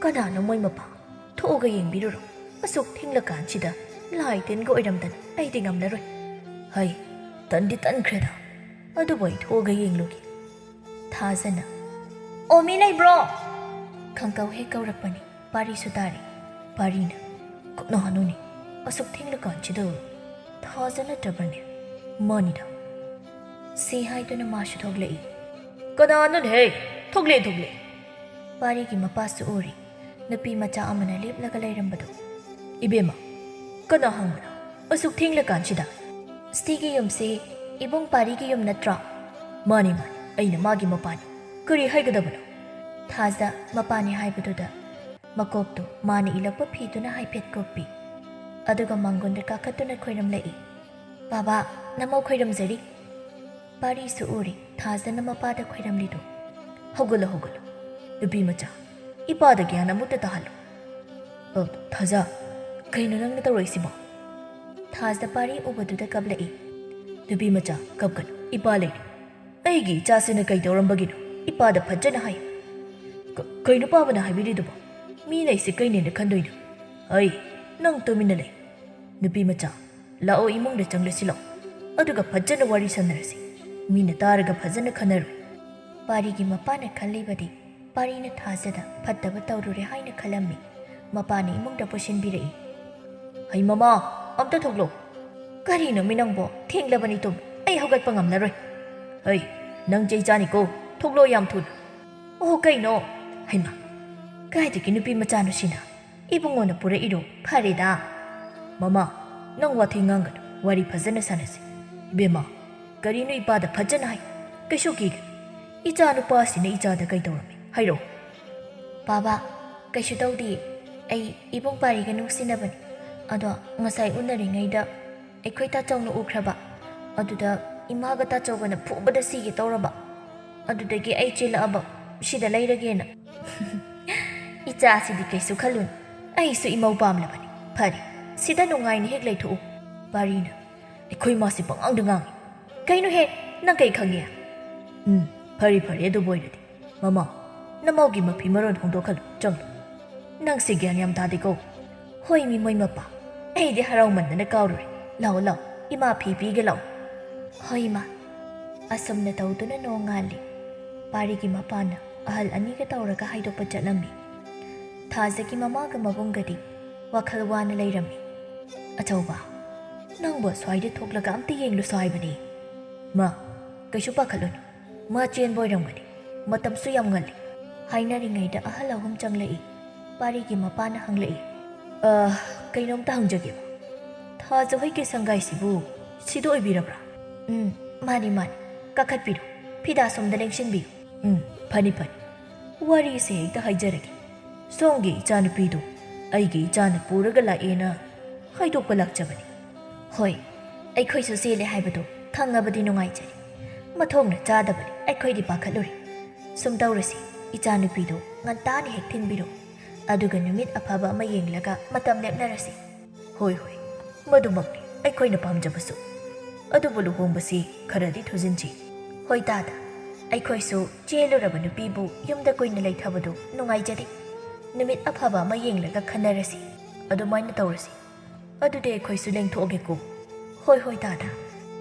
ꯀꯅꯥꯅꯣ ꯃꯣꯏ ꯃꯄꯥ? ꯊꯣꯛꯑꯒ ꯌꯦꯡꯕꯤꯔꯨꯔꯣ꯫ ꯑꯁꯨꯛ ꯊꯦꯡꯂꯀꯥꯟꯁꯤꯗ ꯂꯥꯏ ꯇꯤꯟꯒ ꯑꯣꯏꯔꯝꯗꯅ ꯑꯩꯗꯤ ꯉꯝꯂꯔꯣꯏ꯫ ꯍꯩ ꯇꯟꯗꯤ ꯇꯟꯈ꯭ꯔꯦꯗ, ꯑꯗꯨꯕꯨ ꯑꯩ ꯊꯣꯛꯑꯒ ꯌꯦꯡꯂꯨꯒꯦ꯫ ꯊꯥꯖꯅ ꯑꯣ ꯃꯤ ꯂꯩꯕ꯭ꯔꯣ? ꯈꯪꯀꯧ ꯍꯦꯛ ꯀꯧꯔꯛꯄꯅꯤ ꯄꯥꯔꯤꯁꯨ ꯇꯥꯔꯤ꯫ ꯄꯥꯔꯤꯅ ꯀꯅꯥꯅꯣꯅꯦ ꯑꯁꯨꯛ ꯊꯦꯡꯂꯀꯥꯟꯁꯤꯗ? ꯊꯥꯖ ꯅꯠꯇ꯭ꯔꯕꯅꯦ? ꯃꯥꯅꯤꯗ ꯁꯤ ꯍꯥꯏꯗꯨꯅ ꯃꯥꯁꯨ ꯊꯣꯛꯂꯛꯏ꯫ ꯀꯅꯥꯅꯣꯅꯦ? ꯊꯣꯛꯂꯦ꯫ ꯄꯥꯔꯤꯒꯤ ꯃꯄꯥꯁꯨ ꯎꯔꯤ ꯅꯨꯄꯤ ꯃꯆꯥ ꯑꯃꯅ ꯂꯦꯞꯂꯒ ꯂꯩꯔꯝꯕꯗꯣ꯫ ꯏꯕꯦꯝꯃ ꯀꯅꯥ ꯍꯪꯕꯅꯣ ꯑꯁꯨꯛ ꯊꯦꯡꯂꯀꯥꯟꯁꯤꯗ? ꯁꯤꯒꯤ ꯌꯨꯝꯁꯤ ꯏꯕꯨꯡ ꯄꯥꯔꯤꯒꯤ ꯌꯨꯝ ꯅꯠꯇ꯭ꯔꯣ? ꯃꯥꯅꯤ ꯑꯩꯅ ꯃꯥꯒꯤ ꯃꯄꯥꯅꯤ꯫ ꯀꯔꯤ ꯍꯥꯏꯒꯗꯕꯅꯣ? ꯊꯥꯖ ꯃꯄꯥꯅꯤ ꯍꯥꯏꯕꯗꯨꯗ ꯃꯀꯣꯛꯇꯨ ꯃꯥꯅ ꯏꯜꯂꯛꯄ ꯐꯤꯗꯨꯅ ꯍꯥꯏꯐꯦꯠ ꯀꯨꯞꯄꯤ꯫ ꯑꯗꯨꯒ ꯃꯥꯡꯒꯣꯟꯗ ꯀꯥꯈꯠꯇꯨꯅ ꯈꯣꯏꯔꯝꯂꯛꯏ꯫ ꯕꯥꯕꯥ ꯅꯃꯧ ꯈꯣꯏꯔꯝꯖꯔꯤ꯫ ꯄꯥꯔꯤꯁꯨ ꯎꯔꯤ ꯊꯥꯖꯅ ꯃꯄꯥꯗ ꯈꯣꯏꯔꯝꯂꯤꯗꯨ꯫ ꯍꯧꯒꯠꯂꯣ ꯅꯨꯄꯤ ꯃꯆꯥ, ꯏꯄꯥꯗ ꯒ꯭ꯌꯥꯟ ꯑꯃꯨꯛꯇ ꯇꯥꯍꯜꯂꯣ꯫ ꯊꯥꯖ ꯀꯩꯅꯣ ꯅꯪꯅ ꯇꯧꯔꯛꯏꯁꯤꯕꯣ? ꯊꯥꯖ ꯄꯥꯔꯤ ꯎꯕꯗꯨꯗ ꯀꯞꯂꯛꯏ꯫ ꯅꯨꯄꯤ ꯃꯆꯥ ꯀꯞꯀꯅꯨ, ꯏꯄꯥ ꯂꯩꯔꯤ꯫ ꯑꯩꯒꯤ ꯏꯆꯥꯁꯤꯅ ꯀꯩ ꯇꯧꯔꯝꯕꯒꯤꯅꯣ? ꯏꯄꯥꯗ ꯐꯖꯅ ꯍꯥꯏꯌꯨ꯫ ꯀꯩꯅꯣ ꯄꯥꯕꯅ ꯍꯥꯏꯕꯤꯔꯤꯗꯨꯕꯣ? ꯃꯤꯅ ꯑꯩꯁꯦ ꯀꯩꯅꯦꯅ ꯈꯟꯗꯣꯏꯅꯣ? ꯍꯩ ꯅꯪ ꯇꯨꯃꯤꯟꯅ ꯂꯩ꯫ ꯅꯨꯄꯤ ꯃꯆꯥ ꯂꯥꯛꯑꯣ, ꯏꯃꯨꯡꯗ ꯆꯪꯂꯁꯤ ꯂꯥꯛꯑꯣ, ꯑꯗꯨꯒ ꯐꯖꯅ ꯋꯥꯔꯤ ꯁꯥꯟꯅꯔꯁꯤ꯫ ꯃꯤꯅ ꯇꯥꯔꯒ ꯐꯖꯅ ꯈꯟꯅꯔꯣꯏ꯫ ꯄꯥꯔꯤꯒꯤ ꯃꯄꯥꯅ ꯈꯜꯂꯤꯕꯗꯤ ꯄꯥꯔꯤꯅ ꯊꯥꯖꯗ ꯐꯠꯇꯕ ꯇꯧꯔꯨꯔꯦ ꯍꯥꯏꯅ ꯈꯜꯂꯝꯃꯤ꯫ ꯃꯄꯥꯅ ꯏꯃꯨꯡꯗ ꯄꯨꯁꯤꯟꯕꯤꯔꯛꯏ꯫ ꯍꯩ ꯃꯃꯥ ꯑꯝꯇ ꯊꯣꯛꯂꯣ꯫ ꯀꯔꯤꯅꯣ ꯃꯤ ꯅꯪꯕꯣ? ꯊꯦꯡꯂꯕꯅꯤ ꯇꯨꯝ, ꯑꯩ ꯍꯧꯒꯠꯄ ꯉꯝꯂꯔꯣꯏ꯫ ꯍꯩ ꯅꯪ ꯆꯩ ꯆꯥꯅꯤꯀꯣ, ꯊꯣꯛꯂꯣ ꯌꯥꯝ ꯊꯨꯅ꯫ ꯑꯣ ꯀꯩꯅꯣ? ꯍꯩꯃꯥ ꯀꯥꯏꯗꯒꯤ ꯅꯨꯄꯤ ꯃꯆꯥꯅꯣ ꯁꯤꯅ? ꯏꯕꯨꯡꯉꯣꯅ ꯄꯨꯔꯛꯏꯔꯣ? ꯐꯔꯦꯗ꯫ ꯃꯃꯥ ꯅꯪ ꯋꯥꯊꯤ ꯉꯥꯡꯒꯅꯨ, ꯋꯥꯔꯤ ꯐꯖꯅ ꯁꯥꯟꯅꯁꯤ꯫ ꯏꯕꯦꯝꯃ ꯀꯔꯤꯅꯣ ꯏꯄꯥꯗ ꯐꯖꯅ ꯍꯥꯏ, ꯀꯩꯁꯨ ꯀꯤꯒꯅꯨ꯫ ꯏꯆꯥ ꯅꯨꯄꯥꯁꯤꯅ ꯏꯆꯥꯗ ꯀꯩ ꯇꯧꯔꯝꯃꯤ ꯍꯥꯏꯔꯛꯑꯣ꯫ ꯕꯥꯕꯥ ꯀꯩꯁꯨ ꯇꯧꯗꯤꯌꯦ, ꯑꯩ ꯏꯕꯨꯡ ꯄꯥꯔꯤꯒ ꯅꯨꯡꯁꯤꯅꯕꯅꯤ꯫ ꯑꯗꯣ ꯉꯁꯥꯏ ꯎꯅꯔꯤꯉꯩꯗ ꯑꯩꯈꯣꯏ ꯇꯥꯆꯧꯅ ꯎꯈ꯭ꯔꯕ, ꯑꯗꯨꯗ ꯏꯃꯥꯒ ꯇꯥꯆꯧꯒꯅ ꯐꯨꯕꯗ ꯁꯤꯒꯦ ꯇꯧꯔꯕ, ꯑꯗꯨꯗꯒꯤ ꯑꯩ ꯆꯦꯜꯂꯛꯑꯕ ꯁꯤꯗ ꯂꯩꯔꯒꯦꯅ꯫ ꯏꯆꯥꯁꯤꯗꯤ ꯀꯩꯁꯨ ꯈꯜꯂꯨꯅꯨ, ꯑꯩꯁꯨ ꯏꯃꯧ ꯄꯥꯝꯂꯕꯅꯤ꯫ ꯐꯔꯦ ꯁꯤꯗ ꯅꯨꯡꯉꯥꯏꯅ ꯍꯦꯛ ꯂꯩꯊꯣꯛꯎ꯫ ꯄꯥꯔꯤꯅ ꯑꯩꯈꯣꯏ ꯃꯥꯁꯤ ꯄꯪꯉꯥꯡꯗ ꯉꯥꯡꯉꯤ꯫ ꯀꯩꯅꯣꯍꯦ ꯅꯪ ꯀꯩ ꯈꯪꯉꯦ? ꯐꯔꯦ ꯑꯗꯨꯕꯨ ꯑꯣꯏꯔꯗꯤ ꯃꯃꯥ ꯅꯃꯧꯒꯤ ꯃꯐꯤ ꯃꯔꯣꯟ ꯍꯣꯡꯗꯣꯛꯍꯜꯂꯨ, ꯆꯪꯂꯨ꯫ ꯅꯪꯁꯦ ꯒ꯭ꯌꯥꯟ ꯌꯥꯝ ꯇꯥꯗꯦꯀꯣ꯫ ꯍꯣꯏ ꯃꯤꯃꯣꯏ ꯃꯄꯥ, ꯑꯩꯗꯤ ꯍꯔꯥꯎꯃꯟꯗꯅ ꯀꯥꯎꯔꯨꯔꯦ꯫ ꯂꯥꯛꯑꯣ ꯏꯃꯥ ꯐꯤ ꯄꯤꯒꯦ ꯂꯥꯛꯑꯣ꯫ ꯍꯣꯏ ꯏꯃꯥ꯫ ꯑꯁꯨꯝꯅ ꯇꯧꯗꯨꯅ ꯅꯣꯡꯉꯥꯜꯂꯤ꯫ ꯄꯥꯔꯤꯒꯤ ꯃꯄꯥꯅ ꯑꯍꯜ ꯑꯅꯤꯒ ꯇꯧꯔꯒ ꯍꯥꯏꯗꯣꯛꯄ ꯆꯠꯂꯝꯃꯤ꯫ ꯊꯥꯖꯒꯤ ꯃꯃꯥꯒ ꯃꯕꯨꯡꯒꯗꯤ ꯋꯥꯈꯜ ꯋꯥꯅ ꯂꯩꯔꯝꯃꯤ꯫ ꯑꯆꯧꯕ ꯅꯪꯕꯨ ꯑꯁ꯭ꯋꯥꯏꯗ ꯊꯣꯛꯂꯒ ꯑꯝꯇ ꯌꯦꯡꯂꯨꯁꯨ ꯍꯥꯏꯕꯅꯤ꯫ ꯃꯥ ꯀꯩꯁꯨ ꯄꯥꯈꯠꯂꯨꯅꯨ, ꯃꯥ ꯆꯦꯟꯕ ꯑꯣꯏꯔꯝꯒꯅꯤ, ꯃꯇꯝꯁꯨ ꯌꯥꯝ ꯉꯜꯂꯤ꯫ ꯍꯥꯏꯅꯔꯤꯉꯩꯗ ꯑꯍꯜ ꯑꯍꯨꯝ ꯆꯪꯂꯛꯏ꯫ ꯄꯥꯔꯤꯒꯤ ꯃꯄꯥꯅ ꯍꯪꯂꯛꯏ꯫ ꯀꯩꯅꯣꯝꯇ ꯍꯪꯖꯒꯦꯕ, ꯊꯥꯖ ꯍꯣꯏꯒꯤ ꯁꯪꯒꯥꯏꯁꯤꯕꯨ ꯁꯤꯗ ꯑꯣꯏꯕꯤꯔꯕ꯭ꯔꯥ? ꯃꯥꯅꯤ ꯀꯥꯈꯠꯄꯤꯔꯣ, ꯐꯤꯗꯥ ꯁꯣꯝꯗ ꯂꯦꯡꯁꯤꯟꯕꯤꯌꯨ꯫ ꯐꯅꯤ ꯋꯥꯔꯤꯁꯦ ꯍꯦꯛꯇ ꯍꯥꯏꯖꯔꯒꯦ꯫ ꯁꯣꯝꯒꯤ ꯏꯆꯥꯅꯨꯄꯤꯗꯨ ꯑꯩꯒꯤ ꯏꯆꯥꯅ ꯄꯨꯔꯒ ꯂꯥꯛꯑꯦꯅ ꯍꯥꯏꯗꯣꯛꯄ ꯂꯥꯛꯆꯕꯅꯤ꯫ ꯍꯣꯏ ꯑꯩꯈꯣꯏꯁꯨ ꯆꯦꯜꯂꯦ ꯍꯥꯏꯕꯗꯣ ꯈꯪꯉꯕꯗꯤ ꯅꯨꯡꯉꯥꯏꯖꯔꯤ꯫ ꯃꯊꯣꯡꯅ ꯆꯥꯗꯕꯅꯤ, ꯑꯩꯈꯣꯏꯗꯤ ꯄꯥꯈꯠꯂꯨꯔꯦ꯫ ꯁꯨꯝ ꯇꯧꯔꯁꯤ, ꯏꯆꯥꯅꯨꯄꯤꯗꯣ ꯉꯟꯇꯥꯅ ꯍꯦꯛ ꯊꯤꯟꯕꯤꯔꯣ, ꯑꯗꯨꯒ ꯅꯨꯃꯤꯠ ꯑꯐꯕ ꯑꯃ ꯌꯦꯡꯂꯒ ꯃꯇꯝ ꯂꯦꯞꯅꯔꯁꯤ꯫ ꯍꯣꯏ ꯃꯗꯨꯃꯛꯅꯤ ꯑꯩꯈꯣꯏꯅ ꯄꯥꯝꯖꯕꯁꯨ꯫ ꯑꯗꯨꯕꯨ ꯂꯨꯍꯣꯡꯕꯁꯤ ꯈꯔꯗꯤ ꯊꯨꯖꯤꯟꯁꯤ꯫ ꯍꯣꯏ ꯗꯥꯗꯥ, ꯑꯩꯈꯣꯏꯁꯨ ꯆꯦꯜꯂꯨꯔꯕ ꯅꯨꯄꯤꯕు ꯌꯨꯝꯗ ꯀꯨꯏꯅ ꯂꯩꯊꯕꯗꯨ ꯅꯨꯡꯉꯥꯏꯖꯗꯦ꯫ ꯅꯨꯃꯤꯠ ꯑꯐꯕ ꯑꯃ ꯌꯦꯡꯂꯒ ꯈꯟꯅꯔꯁꯤ꯫ ꯑꯗꯨꯃꯥꯏꯅ ꯇꯧꯔꯁꯤ꯫ ꯑꯗꯨꯗꯤ ꯑꯩꯈꯣꯏꯁꯨ ꯂꯦꯡꯊꯣꯛꯑꯒꯦꯀꯣ꯫ ꯍꯣꯏ ꯗꯥꯗꯥ꯫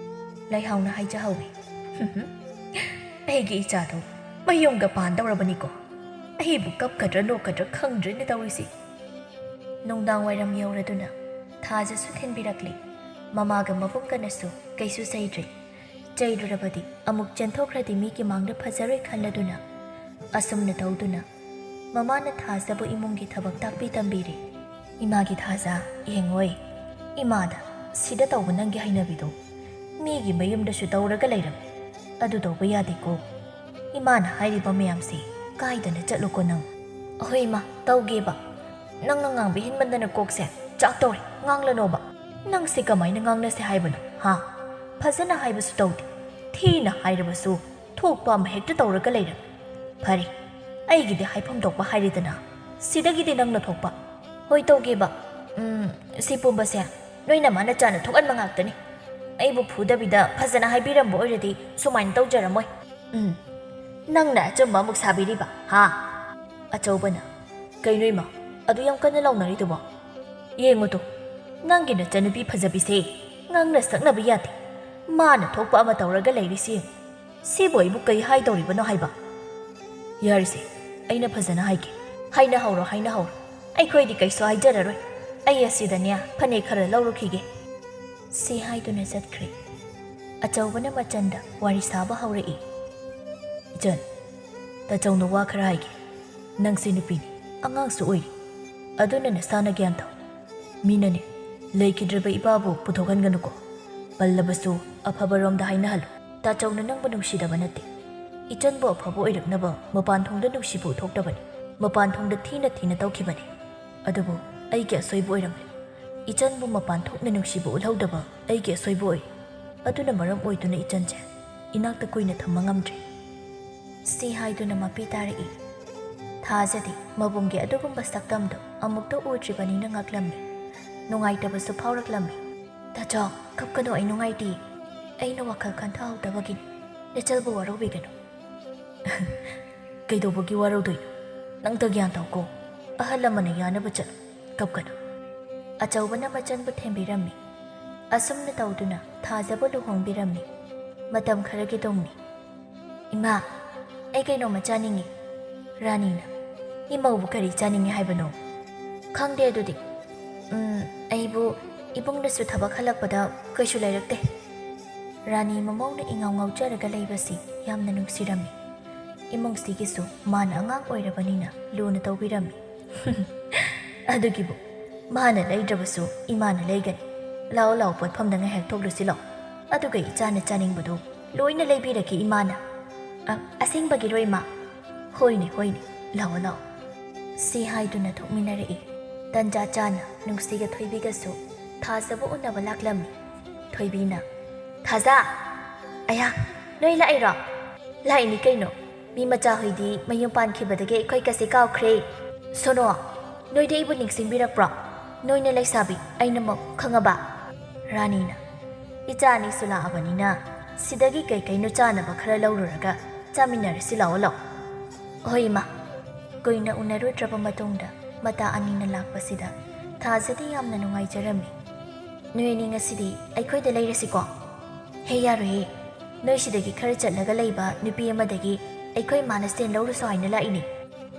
ꯂꯩꯍꯥꯎꯅ ꯍꯥꯏꯖꯍꯧꯏ꯫ ꯑꯩꯒꯤ ꯏꯆꯥꯗꯣ ꯃꯌꯨꯝꯒ ꯄꯥꯟꯗꯧꯔꯕꯅꯤꯀꯣ꯫ ꯑꯩꯕꯨ ꯀꯞꯀꯗ꯭ꯔꯥ ꯅꯣꯛꯀꯗ꯭ꯔꯥ ꯈꯪꯗ꯭ꯔꯦꯅ ꯇꯧꯔꯤꯁꯤ꯫ ꯅꯨꯡꯗꯥꯡ ꯋꯥꯏꯔꯝ ꯌꯧꯔꯗꯨꯅ ꯊꯥꯖꯁꯨ ꯊꯤꯟꯕꯤꯔꯛꯂꯤ꯫ ꯃꯃꯥꯒ ꯃꯕꯨꯡꯒꯅꯁꯨ ꯀꯩꯁꯨ ꯆꯩꯗ꯭ꯔꯦ꯫ ꯆꯩꯔꯨꯔꯕꯗꯤ ꯑꯃꯨꯛ ꯆꯦꯟꯊꯣꯛꯈ꯭ꯔꯗꯤ ꯃꯤꯒꯤ ꯃꯥꯡꯗ ꯐꯖꯔꯣꯏ ꯈꯜꯂꯗꯨꯅ ꯑꯁꯨꯝꯅ ꯇꯧꯗꯨꯅ ꯃꯃꯥꯅ ꯊꯥꯖꯕꯨ ꯏꯃꯨꯡꯒꯤ ꯊꯕꯛ ꯇꯥꯛꯄꯤ ꯇꯝꯕꯤꯔꯦ꯫ ꯏꯃꯥꯒꯤ ꯊꯥꯖ ꯌꯦꯡꯉꯣꯏ, ꯏꯃꯥꯗ ꯁꯤꯗ ꯇꯧꯕ ꯅꯪꯒꯤ ꯍꯩꯅꯕꯤꯗꯣ ꯃꯤꯒꯤ ꯃꯌꯨꯝꯗꯁꯨ ꯇꯧꯔꯒ ꯂꯩꯔꯝꯃꯤ꯫ ꯑꯗꯨ ꯇꯧꯕ ꯌꯥꯗꯦꯀꯣ꯫ ꯏꯃꯥꯅ ꯍꯥꯏꯔꯤꯕ ꯃꯌꯥꯝꯁꯤ ꯀꯥꯏꯗꯅ ꯆꯠꯂꯨꯀꯣ ꯅꯪ꯫ ꯑꯍꯣꯏ ꯏꯃꯥ, ꯇꯧꯒꯦꯕ꯫ ꯅꯪꯅ ꯉꯥꯡꯕ ꯍꯦꯟꯃꯟꯗꯅ ꯀꯣꯛꯁꯦ ꯆꯥꯛꯇꯧꯔꯦ, ꯉꯥꯡꯂꯅꯣꯕ꯫ ꯅꯪꯁꯦ ꯀꯃꯥꯏꯅ ꯉꯥꯡꯅꯁꯦ ꯍꯥꯏꯕꯅꯣ ꯍꯥ? ꯐꯖꯅ ꯍꯥꯏꯕꯁꯨ ꯇꯧꯗꯦ, ꯊꯤꯅ ꯍꯥꯏꯔꯕꯁꯨ ꯊꯣꯛꯄ ꯑꯃ ꯍꯦꯛꯇ ꯇꯧꯔꯒ ꯂꯩꯔꯝꯃꯤ꯫ ꯐꯔꯦ ꯑꯩꯒꯤꯗꯤ ꯍꯥꯏꯐꯝ ꯊꯣꯛꯄ ꯍꯥꯏꯔꯤꯗꯅ ꯁꯤꯗꯒꯤꯗꯤ ꯅꯪꯅ ꯊꯣꯛꯄ ꯍꯣꯏ ꯇꯧꯒꯦꯕ ꯁꯤ ꯄꯨꯝꯕꯁꯦ ꯅꯣꯏꯅ ꯃꯥꯅ ꯆꯥꯅ ꯊꯣꯛꯍꯟꯕ ꯉꯥꯛꯇꯅꯤ ꯑꯩꯕꯨ ꯐꯨꯗꯕꯤꯗ ꯐꯖꯅ ꯍꯥꯏꯕꯤꯔꯝꯕ ꯑꯣꯏꯔꯗꯤ ꯁꯨꯃꯥꯏꯅ ꯇꯧꯖꯔꯝꯃꯣꯏ ꯅꯪꯅ ꯑꯆꯨꯝꯕ ꯑꯃꯨꯛ ꯁꯥꯕꯤꯔꯤꯕ ꯍꯥ ꯑꯆꯧꯕꯅ ꯀꯩꯅꯣ ꯏꯃꯥ ꯑꯗꯨ ꯌꯥꯝ ꯀꯟꯅ ꯂꯥꯎꯅꯔꯤꯗꯨꯕꯣ ꯌꯦꯡꯉꯨꯇꯣ ꯅꯪꯒꯤ ꯅꯆꯟꯅꯨꯄꯤ ꯐꯖꯕꯤꯁꯦ ꯉꯥꯡꯅ ꯁꯛꯅꯕ ꯌꯥꯗꯦ ꯃꯥꯅ ꯊꯣꯛꯄ ꯑꯃ ꯇꯧꯔꯒ ꯂꯩꯔꯤꯁꯤ ꯁꯤꯕꯨ ꯑꯩꯕꯨ ꯀꯩ ꯍꯥꯏꯗꯧꯔꯤꯕꯅꯣ ꯍꯥꯏꯕ ꯌꯥꯔꯤꯁꯦ ꯑꯩꯅ ꯐꯖꯅ ꯍꯥꯏꯒꯦ ꯍꯥꯏꯅꯍꯧꯔꯣ ꯑꯩꯈꯣꯏꯗꯤ ꯀꯩꯁꯨ ꯍꯥꯏꯖꯔꯔꯣꯏ ꯑꯩ ꯑꯁꯤꯗꯅꯦ ꯐꯅꯦꯛ ꯈꯔ ꯂꯧꯔꯨꯈꯤꯒꯦ ꯁꯤ ꯍꯥꯏꯗꯨꯅ ꯆꯠꯈ꯭ꯔꯦ ꯑꯆꯧꯕꯅ ꯃꯆꯟꯗ ꯋꯥꯔꯤ ꯁꯥꯕ ꯍꯧꯔꯛꯏ ꯏꯆꯟ ꯇꯥꯆꯧꯅ ꯋꯥ ꯈꯔ ꯍꯥꯏꯒꯦ ꯅꯪꯁꯤ ꯅꯨꯄꯤꯅꯤ ꯑꯉꯥꯡꯁꯨ ꯑꯣꯏꯔꯤ ꯑꯗꯨꯅ ꯅꯁꯥꯅ ꯒ꯭ꯌꯥꯟ ꯇꯥꯎ ꯃꯤꯅꯅꯦ ꯂꯩꯈꯤꯗ꯭ꯔꯕ ꯏꯄꯥꯕꯨ ꯄꯨꯊꯣꯛꯍꯟꯒꯅꯨꯀꯣ ꯄꯜꯂꯕꯁꯨ ꯑꯐꯕꯔꯣꯝꯗ ꯍꯥꯏꯅꯍꯜꯂꯨ ꯇꯥꯆꯧꯅ ꯅꯪꯕꯨ ꯅꯨꯡꯁꯤꯗꯕ ꯅꯠꯇꯦ ꯏꯆꯟꯕꯨ ꯑꯐꯕ ꯑꯣꯏꯔꯛꯅꯕ ꯃꯄꯥꯟ ꯊꯣꯡꯗ ꯅꯨꯡꯁꯤꯕ ꯎꯠꯊꯣꯛꯇꯕꯅꯤ ꯃꯄꯥꯟ ꯊꯣꯡꯗ ꯊꯤꯅ ꯇꯧꯈꯤꯕꯅꯤ ꯑꯗꯨꯕꯨ ꯑꯩꯒꯤ ꯑꯁꯣꯏꯕ ꯑꯣꯏꯔꯝꯂꯦ ꯏꯆꯟꯕꯨ ꯃꯄꯥꯟ ꯊꯣꯛꯅ ꯅꯨꯡꯁꯤꯕ ꯎꯠꯍꯧꯗꯕ ꯑꯩꯒꯤ ꯑꯁꯣꯏꯕ ꯑꯣꯏ ꯑꯗꯨꯅ ꯃꯔꯝ ꯑꯣꯏꯗꯨꯅ ꯏꯆꯟꯁꯦ ꯏꯅꯥꯛꯇ ꯀꯨꯏꯅ ꯊꯝꯕ ꯉꯝꯗ꯭ꯔꯦ ꯁꯤ ꯍꯥꯏꯗꯨꯅ ꯃꯄꯤ ꯇꯥꯔꯛꯏ ꯊꯥꯖꯗꯤ ꯃꯕꯨꯡꯒꯤ ꯑꯗꯨꯒꯨꯝꯕ ꯁꯛꯇꯝꯗꯣ ꯑꯃꯨꯛꯇ ꯎꯗ꯭ꯔꯤꯕꯅꯤꯅ ꯉꯛꯂꯝꯃꯤ ꯅꯨꯡꯉꯥꯏꯇꯕꯁꯨ ꯐꯥꯎꯔꯛꯂꯝꯃꯤ ꯇꯥꯆꯧ ꯀꯞꯀꯅꯨ ꯑꯩ ꯅꯨꯡꯉꯥꯏꯇꯦ ꯑꯩꯅ ꯋꯥꯈꯜ ꯈꯟꯊꯍꯧꯗꯕꯒꯤꯅꯤ ꯅꯆꯜꯕꯨ ꯋꯥꯔꯧꯕꯤꯒꯅꯨ ꯀꯩꯗꯧꯕꯒꯤ ꯋꯥꯔꯧꯗꯣꯏꯅꯣ ꯅꯪꯇ ꯒ꯭ꯌꯥꯟ ꯇꯥꯎꯀꯣ ꯑꯍꯜ ꯂꯃꯟꯅ ꯌꯥꯅꯕ ꯆꯠꯂꯨ ꯀꯞꯀꯅꯨ ꯑꯆꯧꯕꯅ ꯃꯆꯟꯕꯨ ꯊꯦꯝꯕꯤꯔꯝꯃꯤ ꯑꯁꯨꯝꯅ ꯇꯧꯗꯨꯅ ꯊꯥꯖꯕꯨ ꯂꯨꯍꯣꯡꯕꯤꯔꯝꯃꯤ ꯃꯇꯝ ꯈꯔꯒꯤ ꯇꯨꯡꯅꯤ ꯏꯃꯥ ꯑꯩ ꯀꯩꯅꯣꯝꯃ ꯆꯥꯅꯤꯡꯉꯤ ꯔꯥꯅꯤꯅ ꯏꯃꯧꯕꯨ ꯀꯔꯤ ꯆꯥꯅꯤꯡꯉꯤ ꯍꯥꯏꯕꯅꯣ ꯈꯪꯗꯦ ꯑꯗꯨꯗꯤ ꯑꯩꯕꯨ ꯏꯕꯨꯡꯅꯁꯨ ꯊꯕꯛ ꯍꯜꯂꯛꯄꯗ ꯀꯩꯁꯨ ꯂꯩꯔꯛꯇꯦ ꯔꯥꯅꯤ ꯃꯃꯧꯅ ꯏꯉꯥꯎ ꯉꯥꯎꯖꯔꯒ ꯂꯩꯕꯁꯤ ꯌꯥꯝꯅ ꯅꯨꯡꯁꯤꯔꯝꯃꯤ ꯏꯃꯨꯡꯁꯤꯒꯤꯁꯨ ꯃꯥꯅ ꯑꯉꯥꯡ ꯑꯣꯏꯔꯕꯅꯤꯅ ꯂꯨꯅ ꯇꯧꯕꯤꯔꯝꯃꯤ ꯑꯗꯨꯒꯤꯕꯨ ꯃꯥꯅ ꯂꯩꯗ꯭ꯔꯕꯁꯨ ꯏꯃꯥꯅ ꯂꯩꯒꯅꯤ ꯂꯥꯎ ꯄꯣꯠꯐꯝꯗ ꯉꯥꯏꯍꯥꯛ ꯊꯣꯛꯂꯨꯁꯤ ꯂꯥꯎ ꯑꯗꯨꯒ ꯏꯆꯥꯅ ꯆꯥꯅꯤꯡꯕꯗꯨ ꯂꯣꯏꯅ ꯂꯩꯕꯤꯔꯛꯀꯦ ꯏꯃꯥꯅ ꯑꯁꯦꯡꯕꯒꯤꯔꯣ ꯏꯃꯥ ꯍꯣꯏꯅꯦ ꯂꯥꯎ ꯁꯤ ꯍꯥꯏꯗꯨꯅ ꯊꯣꯛꯃꯤꯟꯅꯔꯛꯏ ꯇꯟꯖꯥ ꯆꯥꯅ ꯅꯨꯡꯁꯤꯒ ꯊꯣꯏꯕꯤꯒꯁꯨ ꯊꯥꯖꯕ ꯎꯅꯕ ꯂꯥꯛꯂꯝꯃꯤ ꯊꯣꯏꯕꯤꯅ ꯊꯥꯖ ꯑꯌꯥ ꯅꯣꯏ ꯂꯥꯛꯏꯔꯣ ꯂꯥꯛꯏꯅꯤ ꯀꯩꯅꯣ ꯃꯤ ꯃꯆꯥ ꯍꯣꯏꯗꯤ ꯃꯌꯨꯝ ꯄꯥꯟꯈꯤꯕꯗꯒꯤ ꯑꯩꯈꯣꯏ ꯀꯁꯦ ꯀꯥꯎꯈ꯭ꯔꯦ ꯁꯣꯅꯣ ꯅꯣꯏꯗꯤ ꯑꯩꯕꯨ ꯅꯤꯡꯁꯤꯡꯕꯤꯔꯛꯄ꯭ꯔꯣ ꯅꯣꯏꯅ ꯂꯩꯁꯥꯕꯤ ꯑꯩꯅꯃꯛ ꯈꯪꯉꯕ ꯔꯥꯅꯤꯅ ꯏꯆꯥ ꯑꯅꯤꯁꯨ ꯂꯥꯛꯑꯕꯅꯤꯅ ꯁꯤꯗꯒꯤ ꯀꯩꯀꯩꯅꯣ ꯆꯥꯅꯕ ꯈꯔ ꯂꯧꯔꯨꯔꯒ ꯆꯥꯃꯤꯟꯅꯔꯁꯤ ꯂꯥꯛꯑꯣ ꯍꯣꯏ ꯏꯃꯥ ꯀꯨꯏꯅ ꯎꯅꯔꯨꯗ꯭ꯔꯕ ꯃꯇꯨꯡꯗ ꯃꯇꯥ ꯑꯅꯤꯅ ꯂꯥꯛꯄꯁꯤꯗ ꯊꯥꯖꯗꯤ ꯌꯥꯝꯅ ꯅꯨꯡꯉꯥꯏꯖꯔꯝꯃꯤ ꯅꯣꯏ ꯑꯅꯤ ꯉꯁꯤꯗꯤ ꯑꯩꯈꯣꯏꯗ ꯂꯩꯔꯁꯤꯀꯣ ꯍꯦ ꯌꯥꯔꯣꯏꯍꯦ ꯅꯣꯏ ꯁꯤꯗꯒꯤ ꯈꯔ ꯆꯠꯂꯒ ꯂꯩꯕ ꯅꯨꯄꯤ ꯑꯃꯗꯒꯤ ꯑꯩꯈꯣꯏ ꯃꯥꯅ ꯁꯦꯟ ꯂꯧꯔꯨꯁꯨ ꯍꯥꯏꯅ ꯂꯥꯛꯏꯅꯤ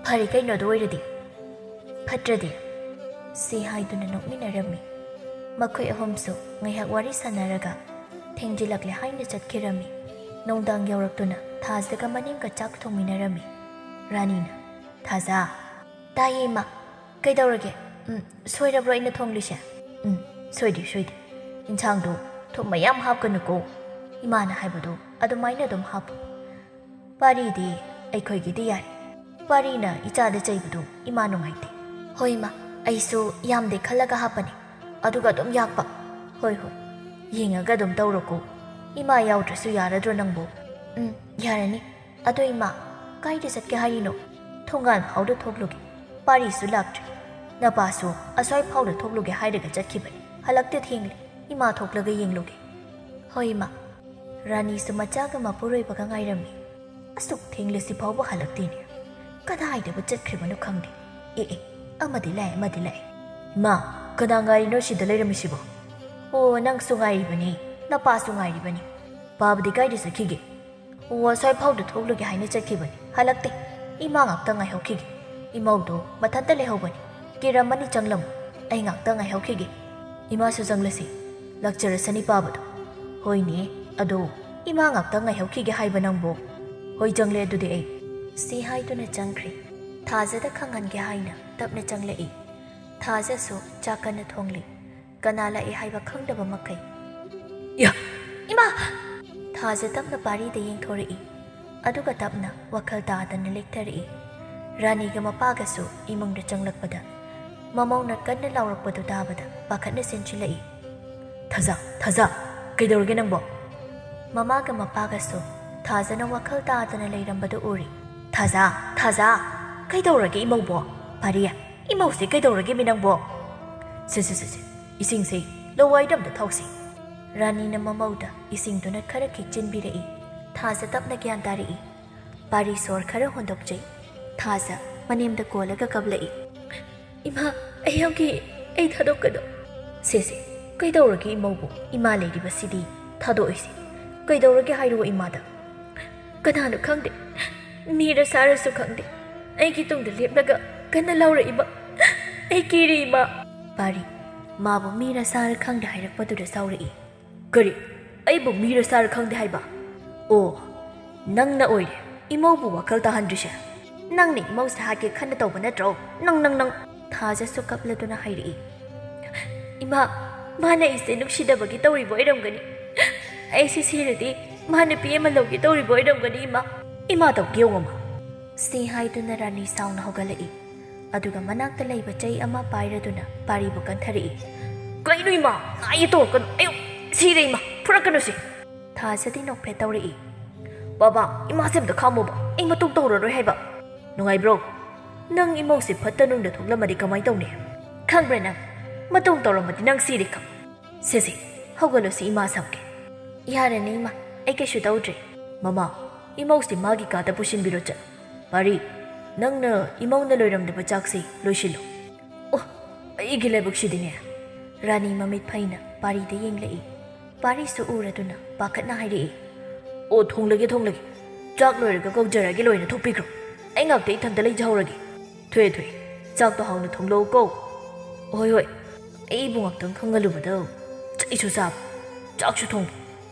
ꯐꯔꯦ ꯀꯩꯅꯣ ꯑꯗꯨ ꯑꯣꯏꯔꯗꯤ ꯐꯠꯇ꯭ꯔꯗꯤ ꯁꯤ ꯍꯥꯏꯗꯨꯅ ꯅꯣꯛꯃꯤꯟꯅꯔꯝꯃꯤ ꯃꯈꯣꯏ ꯑꯍꯨꯝꯁꯨ ꯉꯥꯏꯍꯥꯛ ꯋꯥꯔꯤ ꯁꯥꯟꯅꯔꯒ ꯊꯦꯡꯖꯤꯜꯂꯛꯂꯦ ꯍꯥꯏꯅ ꯆꯠꯈꯤꯔꯝꯃꯤ ꯅꯨꯡꯗꯥꯡ ꯌꯧꯔꯛꯇꯨꯅ ꯊꯥꯖꯒ ꯃꯅꯦꯝꯒ ꯆꯥꯛ ꯊꯣꯡꯃꯤꯟꯅꯔꯝꯃꯤ ꯔꯥꯅꯤꯅ ꯊꯥꯖ ꯇꯥꯏꯌꯦ ꯏꯃꯥ ꯀꯩꯗꯧꯔꯒꯦ ꯁꯣꯏꯔꯕ꯭ꯔꯣ ꯑꯩꯅ ꯊꯣꯡꯂꯤꯁꯦ ꯁꯣꯏꯗꯦ ꯏꯟꯁꯥꯡꯗꯣ ꯊꯨꯝ ꯃꯌꯥꯝ ꯍꯥꯞꯀꯅꯨꯀꯣ ꯏꯃꯥꯅ ꯍꯥꯏꯕꯗꯣ ꯑꯗꯨꯃꯥꯏꯅ ꯑꯗꯨꯝ ꯍꯥꯞꯄꯨ ꯄꯥꯔꯤꯗꯤ ꯑꯩꯈꯣꯏꯒꯤꯗꯤ ꯌꯥꯔꯦ ꯄꯥꯔꯤꯅ ꯏꯆꯥꯗ ꯆꯩꯕꯗꯣ ꯏꯃꯥ ꯅꯨꯡꯉꯥꯏꯇꯦ ꯍꯣꯏ ꯏꯃꯥ ꯑꯩꯁꯨ ꯌꯥꯝꯗꯦ ꯈꯜꯂꯒ ꯍꯥꯞꯄꯅꯤ ꯑꯗꯨꯒ ꯑꯗꯨꯝ ꯌꯥꯛꯄ ꯍꯣꯏ ꯌꯦꯡꯉꯒ ꯑꯗꯨꯝ ꯇꯧꯔꯣꯀꯣ ꯏꯃꯥ ꯌꯥꯎꯗ꯭ꯔꯁꯨ ꯌꯥꯔꯗ꯭ꯔꯣ ꯅꯪꯕꯨ ꯌꯥꯔꯅꯤ ꯑꯗꯣ ꯏꯃꯥ ꯀꯥꯏꯗ ꯆꯠꯀꯦ ꯍꯥꯏꯔꯤꯅꯣ ꯊꯣꯡꯒꯥꯟ ꯐꯥꯎꯗ ꯊꯣꯛꯂꯨꯒꯦ ꯄꯥꯔꯤꯁꯨ ꯂꯥꯛꯇ꯭ꯔꯤ ꯅꯄꯥꯁꯨ ꯑꯁ꯭ꯋꯥꯏ ꯐꯥꯎꯗ ꯊꯣꯛꯂꯨꯒꯦ ꯍꯥꯏꯔꯒ ꯆꯠꯈꯤꯕꯅꯤ ꯍꯜꯂꯛꯇꯦ ꯊꯦꯡꯂꯦ ꯏꯃꯥ ꯊꯣꯛꯂꯒ ꯌꯦꯡꯂꯨꯒꯦ ꯍꯣꯏ ꯏꯃꯥ ꯔꯥꯅꯤꯁꯨ ꯃꯆꯥꯒ ꯃꯄꯨꯔꯣꯏꯕꯒ ꯉꯥꯏꯔꯝꯃꯤ ꯑꯁꯨꯛ ꯊꯦꯡꯂꯁꯤ ꯐꯥꯎꯕ ꯍꯜꯂꯛꯇꯦꯅꯦ ꯀꯗꯥꯏꯗꯕꯨ ꯆꯠꯈ꯭ꯔꯤꯕꯅꯣ ꯈꯪꯗꯦ ꯑꯃꯗꯤ ꯂꯥꯛꯑꯦ ꯏꯃꯥ ꯀꯅꯥ ꯉꯥꯏꯔꯤꯅꯣ ꯁꯤꯗ ꯂꯩꯔꯝꯃꯤꯁꯤꯕꯣ ꯑꯣ ꯅꯪꯁꯨ ꯉꯥꯏꯔꯤꯕꯅꯤ ꯅꯄꯥꯁꯨ ꯉꯥꯏꯔꯤꯕꯅꯤ ꯄꯥꯕꯗꯤ ꯀꯥꯏꯗ ꯆꯠꯈꯤꯒꯦ ꯑꯣ ꯑꯁ꯭ꯋꯥꯏ ꯐꯥꯎꯗ ꯊꯣꯛꯂꯨꯒꯦ ꯍꯥꯏꯅ ꯆꯠꯈꯤꯕꯅꯤ ꯍꯜꯂꯛꯇꯦ ꯏꯃꯥ ꯉꯥꯛꯇ ꯉꯥꯏꯍꯧꯈꯤꯒꯦ ꯏꯃꯧꯗꯣ ꯃꯊꯟꯇ ꯂꯩꯍꯧꯕꯅꯤ ꯀꯤꯔꯝꯃꯅꯤ ꯆꯪꯂꯝꯃꯨ ꯑꯩ ꯉꯥꯛꯇ ꯉꯥꯏꯍꯧꯈꯤꯒꯦ ꯏꯃꯥꯁꯨ ꯆꯪꯂꯁꯤ ꯂꯥꯛꯆꯔꯁꯅꯤ ꯄꯥꯕꯗꯣ ꯍꯣꯏꯅꯦ ꯑꯗꯣ ꯏꯃꯥ ꯉꯥꯛꯇ ꯉꯥꯏꯍꯧꯈꯤꯒꯦ ꯍꯥꯏꯕ ꯅꯪꯕꯨ ꯍꯣꯏ ꯆꯪꯂꯦ ꯑꯗꯨꯗꯤ ꯑꯩ ꯁꯤ ꯍꯥꯏꯗꯨꯅ ꯆꯪꯈ꯭ꯔꯤ ꯊꯥꯖꯗ ꯈꯪꯍꯟꯒꯦ ꯍꯥꯏꯅ ꯇꯞꯅ ꯆꯪꯂꯛꯏ ꯊꯥꯖꯁꯨ ꯆꯥꯛ ꯀꯟꯅ ꯊꯣꯡꯂꯤ ꯀꯅꯥ ꯂꯥꯛꯏ ꯍꯥꯏꯕ ꯈꯪꯗꯕ ꯃꯈꯩ ꯏꯃꯥ ꯊꯥꯖ ꯇꯞꯅ ꯄꯥꯔꯤꯗ ꯌꯦꯡꯊꯣꯔꯛꯏ ꯑꯗꯨꯒ ꯇꯞꯅ ꯋꯥꯈꯜ ꯇꯥꯗꯅ ꯂꯦꯛꯊꯔꯛꯏ ꯔꯥꯅꯤꯒ ꯃꯄꯥꯒꯁꯨ ꯏꯃꯨꯡꯗ ꯆꯪꯂꯛꯄꯗ ꯃꯃꯧꯅ ꯀꯟꯅ ꯂꯥꯎꯔꯛꯄꯗꯨ ꯇꯥꯕꯗ ꯄꯥꯈꯠꯅ ꯆꯦꯟꯁꯤꯜꯂꯛꯏ ꯊꯥꯖ ꯀꯩꯗꯧꯔꯒꯦ ꯅꯪꯕꯣ ꯃꯃꯥꯒ ꯃꯄꯥꯒꯁꯨ ꯊꯥꯖꯅ ꯋꯥꯈꯜ ꯇꯥꯗꯅ ꯂꯩꯔꯝꯕꯗꯨ ꯎꯔꯤ ꯊꯥꯖ ꯀꯩꯗꯧꯔꯒꯦ ꯏꯃꯧꯕꯣ? ꯄꯥꯔꯤ, ꯏꯃꯧꯁꯦ ꯀꯩꯗꯧꯔꯒꯦ ꯅꯪꯕꯣ? ꯁꯦ ꯏꯁꯤꯡꯁꯦ ꯂꯋꯥꯏꯗ ꯑꯝꯇ ꯊꯧꯁꯤ꯫ ꯔꯥꯅꯤꯅ ꯃꯃꯧꯗ ꯏꯁꯤꯡꯗꯨꯅ ꯈꯔ ꯈꯤꯛꯆꯤꯟꯕꯤꯔꯛꯏ꯫ ꯊꯥꯖ ꯇꯞꯅ ꯒ꯭ꯌꯥꯟ ꯇꯥꯔꯛꯏ꯫ ꯄꯥꯔꯤ ꯁꯣꯔ ꯈꯔ ꯍꯣꯟꯗꯣꯛꯆꯩ꯫ ꯊꯥꯖ ꯃꯅꯦꯝꯗ ꯀꯣꯜꯂꯒ ꯀꯞꯂꯛꯏ꯫ ꯏꯃꯥ, ꯑꯩ ꯊꯥꯗꯣꯛꯀꯅꯨ꯫ ꯁꯦ ꯀꯩꯗꯧꯔꯒꯦ ꯏꯃꯧꯕꯣ? ꯏꯃꯥ ꯂꯩꯔꯤꯕꯁꯤꯗꯤ ꯊꯥꯗꯣꯛꯏꯁꯤ꯫ ꯀꯩꯗꯧꯔꯒꯦ ꯍꯥꯏꯔꯛꯑꯣ ꯏꯃꯥꯗ꯫ ꯀꯅꯥꯅꯣ ꯈꯪꯗꯦ, ꯃꯤꯔ ꯁꯥꯔꯁꯨ ꯈꯪꯗꯦ, ꯑꯩꯒꯤ ꯇꯨꯡꯗ ꯂꯦꯞꯂꯒ ꯀꯟꯅ ꯂꯥꯎꯔꯛꯏꯕ꯫ ꯑꯩ ꯀꯤꯔꯤ ꯏꯃꯥ꯫ ꯄꯥꯔꯤ ꯃꯥꯕꯨ ꯃꯤꯔ ꯁꯥꯔ ꯈꯪꯗꯦ ꯍꯥꯏꯔꯛꯄꯗꯨꯗ ꯁꯥꯎꯔꯛꯏ꯫ ꯀꯔꯤ? ꯑꯩꯕꯨ ꯃꯤꯔ ꯁꯥꯔ ꯈꯪꯗꯦ ꯍꯥꯏꯕ? ꯑꯣ, ꯅꯪꯅ ꯑꯣꯏꯔꯦ ꯏꯃꯧꯕꯨ ꯋꯥꯈꯜ ꯇꯥꯍꯟꯗ꯭ꯔꯤꯁꯦ꯫ ꯅꯪꯅ ꯏꯃꯧꯁꯦ ꯍꯥꯠꯀꯦ ꯈꯟꯅ ꯇꯧꯕ ꯅꯠꯇ꯭ꯔꯣ? ꯅꯪ ꯊꯥꯖꯁꯨ ꯀꯞꯂꯗꯨꯅ ꯍꯥꯏꯔꯛꯏ꯫ ꯏꯃꯥ, ꯃꯥꯅ ꯑꯩꯁꯦ ꯅꯨꯡꯁꯤꯗꯕꯒꯤ ꯇꯧꯔꯤꯕ ꯑꯣꯏꯔꯝꯒꯅꯤ꯫ ꯑꯩꯁꯦ ꯁꯤꯔꯗꯤ ꯃꯥ ꯅꯨꯄꯤ ꯑꯃ ꯂꯧꯒꯦ ꯇꯧꯔꯤꯕ ꯑꯣꯏꯔꯝꯒꯅꯤ ꯏꯃꯥ꯫ ꯏꯃꯥ ꯇꯧꯒꯦ ꯌꯦꯡꯉꯣꯃ꯫ ꯁꯤ ꯍꯥꯏꯗꯨꯅ ꯔꯥꯅꯤ ꯁꯥꯎꯅ ꯍꯧꯒꯠꯂꯛꯏ꯫ ꯑꯗꯨꯒ ꯃꯅꯥꯛꯇ ꯂꯩꯕ ꯆꯩ ꯑꯃ ꯄꯥꯏꯔꯗꯨꯅ ꯄꯥꯔꯤꯕꯨ ꯀꯟꯊꯔꯛꯏ꯫ ꯀꯩꯅꯣ ꯏꯃꯥ? ꯅꯥꯏꯌꯦ ꯇꯧꯔꯛꯀꯅꯨ꯫ ꯑꯌꯨ, ꯁꯤꯔꯦ ꯏꯃꯥ, ꯐꯨꯔꯛꯀꯅꯨꯁꯤ꯫ ꯊꯥꯖꯗꯤ ꯅꯣꯛꯐꯦꯠ ꯇꯧꯔꯛꯏ꯫ ꯕꯥꯕꯥ, ꯏꯃꯥꯁꯦ ꯑꯝꯇ ꯈꯥꯝꯃꯣꯕ, ꯑꯩ ꯃꯇꯨꯡ ꯇꯧꯔꯔꯣꯏ ꯍꯥꯏꯕ꯫ ꯅꯨꯡꯉꯥꯏꯕ꯭ꯔꯣ? ꯅꯪ ꯏꯃꯧꯁꯦ ꯐꯠꯇ ꯅꯨꯡꯗ ꯊꯣꯛꯂꯝꯃꯗꯤ ꯀꯃꯥꯏ ꯇꯧꯅꯤ? ꯈꯪꯕ꯭ꯔꯥ ꯅꯪ? ꯃꯇꯨꯡ ꯇꯧꯔꯝꯃꯗꯤ ꯅꯪ ꯁꯤꯔꯦ ꯈꯪ꯫ ꯁꯦ ꯍꯧꯒꯠꯂꯨꯁꯤ, ꯏꯃꯥ ꯁꯝꯒꯦ꯫ ꯌꯥꯔꯅꯤ ꯏꯃꯥ, ꯑꯩ ꯀꯩꯁꯨ ꯇꯧꯗ꯭ꯔꯦ꯫ ꯃꯃꯥ, ꯏꯃꯧꯁꯦ ꯃꯥꯒꯤ ꯀꯥꯗ ꯄꯨꯁꯤꯟꯕꯤꯔꯣ ꯆꯠ꯫ ꯄꯥꯔꯤ, ꯅꯪꯅ ꯏꯃꯧꯅ ꯂꯣꯏꯔꯝꯗꯕ ꯆꯥꯛꯁꯦ ꯂꯣꯏꯁꯤꯜꯂꯨ꯫ ꯑꯣ, ꯑꯩꯒꯤ ꯂꯥꯏꯕꯛꯁꯤꯗꯤꯅꯦ꯫ ꯔꯥꯅꯤ ꯃꯃꯤꯠ ꯐꯩꯅ ꯄꯥꯔꯤꯗ ꯌꯦꯡꯂꯛꯏ꯫ ꯄꯥꯔꯤꯁꯨ ꯎꯔꯗꯨꯅ ꯄꯥꯈꯠꯅ ꯍꯥꯏꯔꯛꯏ꯫ ꯑꯣ, ꯊꯣꯡꯂꯒꯦ꯫ ꯆꯥꯛ ꯂꯣꯏꯔꯒ ꯀꯧꯖꯔꯒꯦ, ꯂꯣꯏꯅ ꯊꯣꯛꯄꯤꯈ꯭ꯔꯣ꯫ ꯑꯩ ꯉꯥꯛꯇ ꯏꯊꯟꯇ ꯂꯩꯖꯍꯧꯔꯒꯦ꯫ ꯊꯣꯛꯑꯦ, ꯆꯥꯛꯇꯣ ꯍꯥꯎꯅ ꯊꯣꯡꯂꯛꯎꯀꯣ꯫ ꯍꯣꯏ, ꯑꯩꯕꯨ ꯉꯥꯛꯇꯪ ꯈꯪꯍꯜꯂꯨꯕꯗ ꯆꯩꯁꯨ ꯆꯥꯕ, ꯆꯥꯛꯁꯨ ꯊꯣꯡꯕ,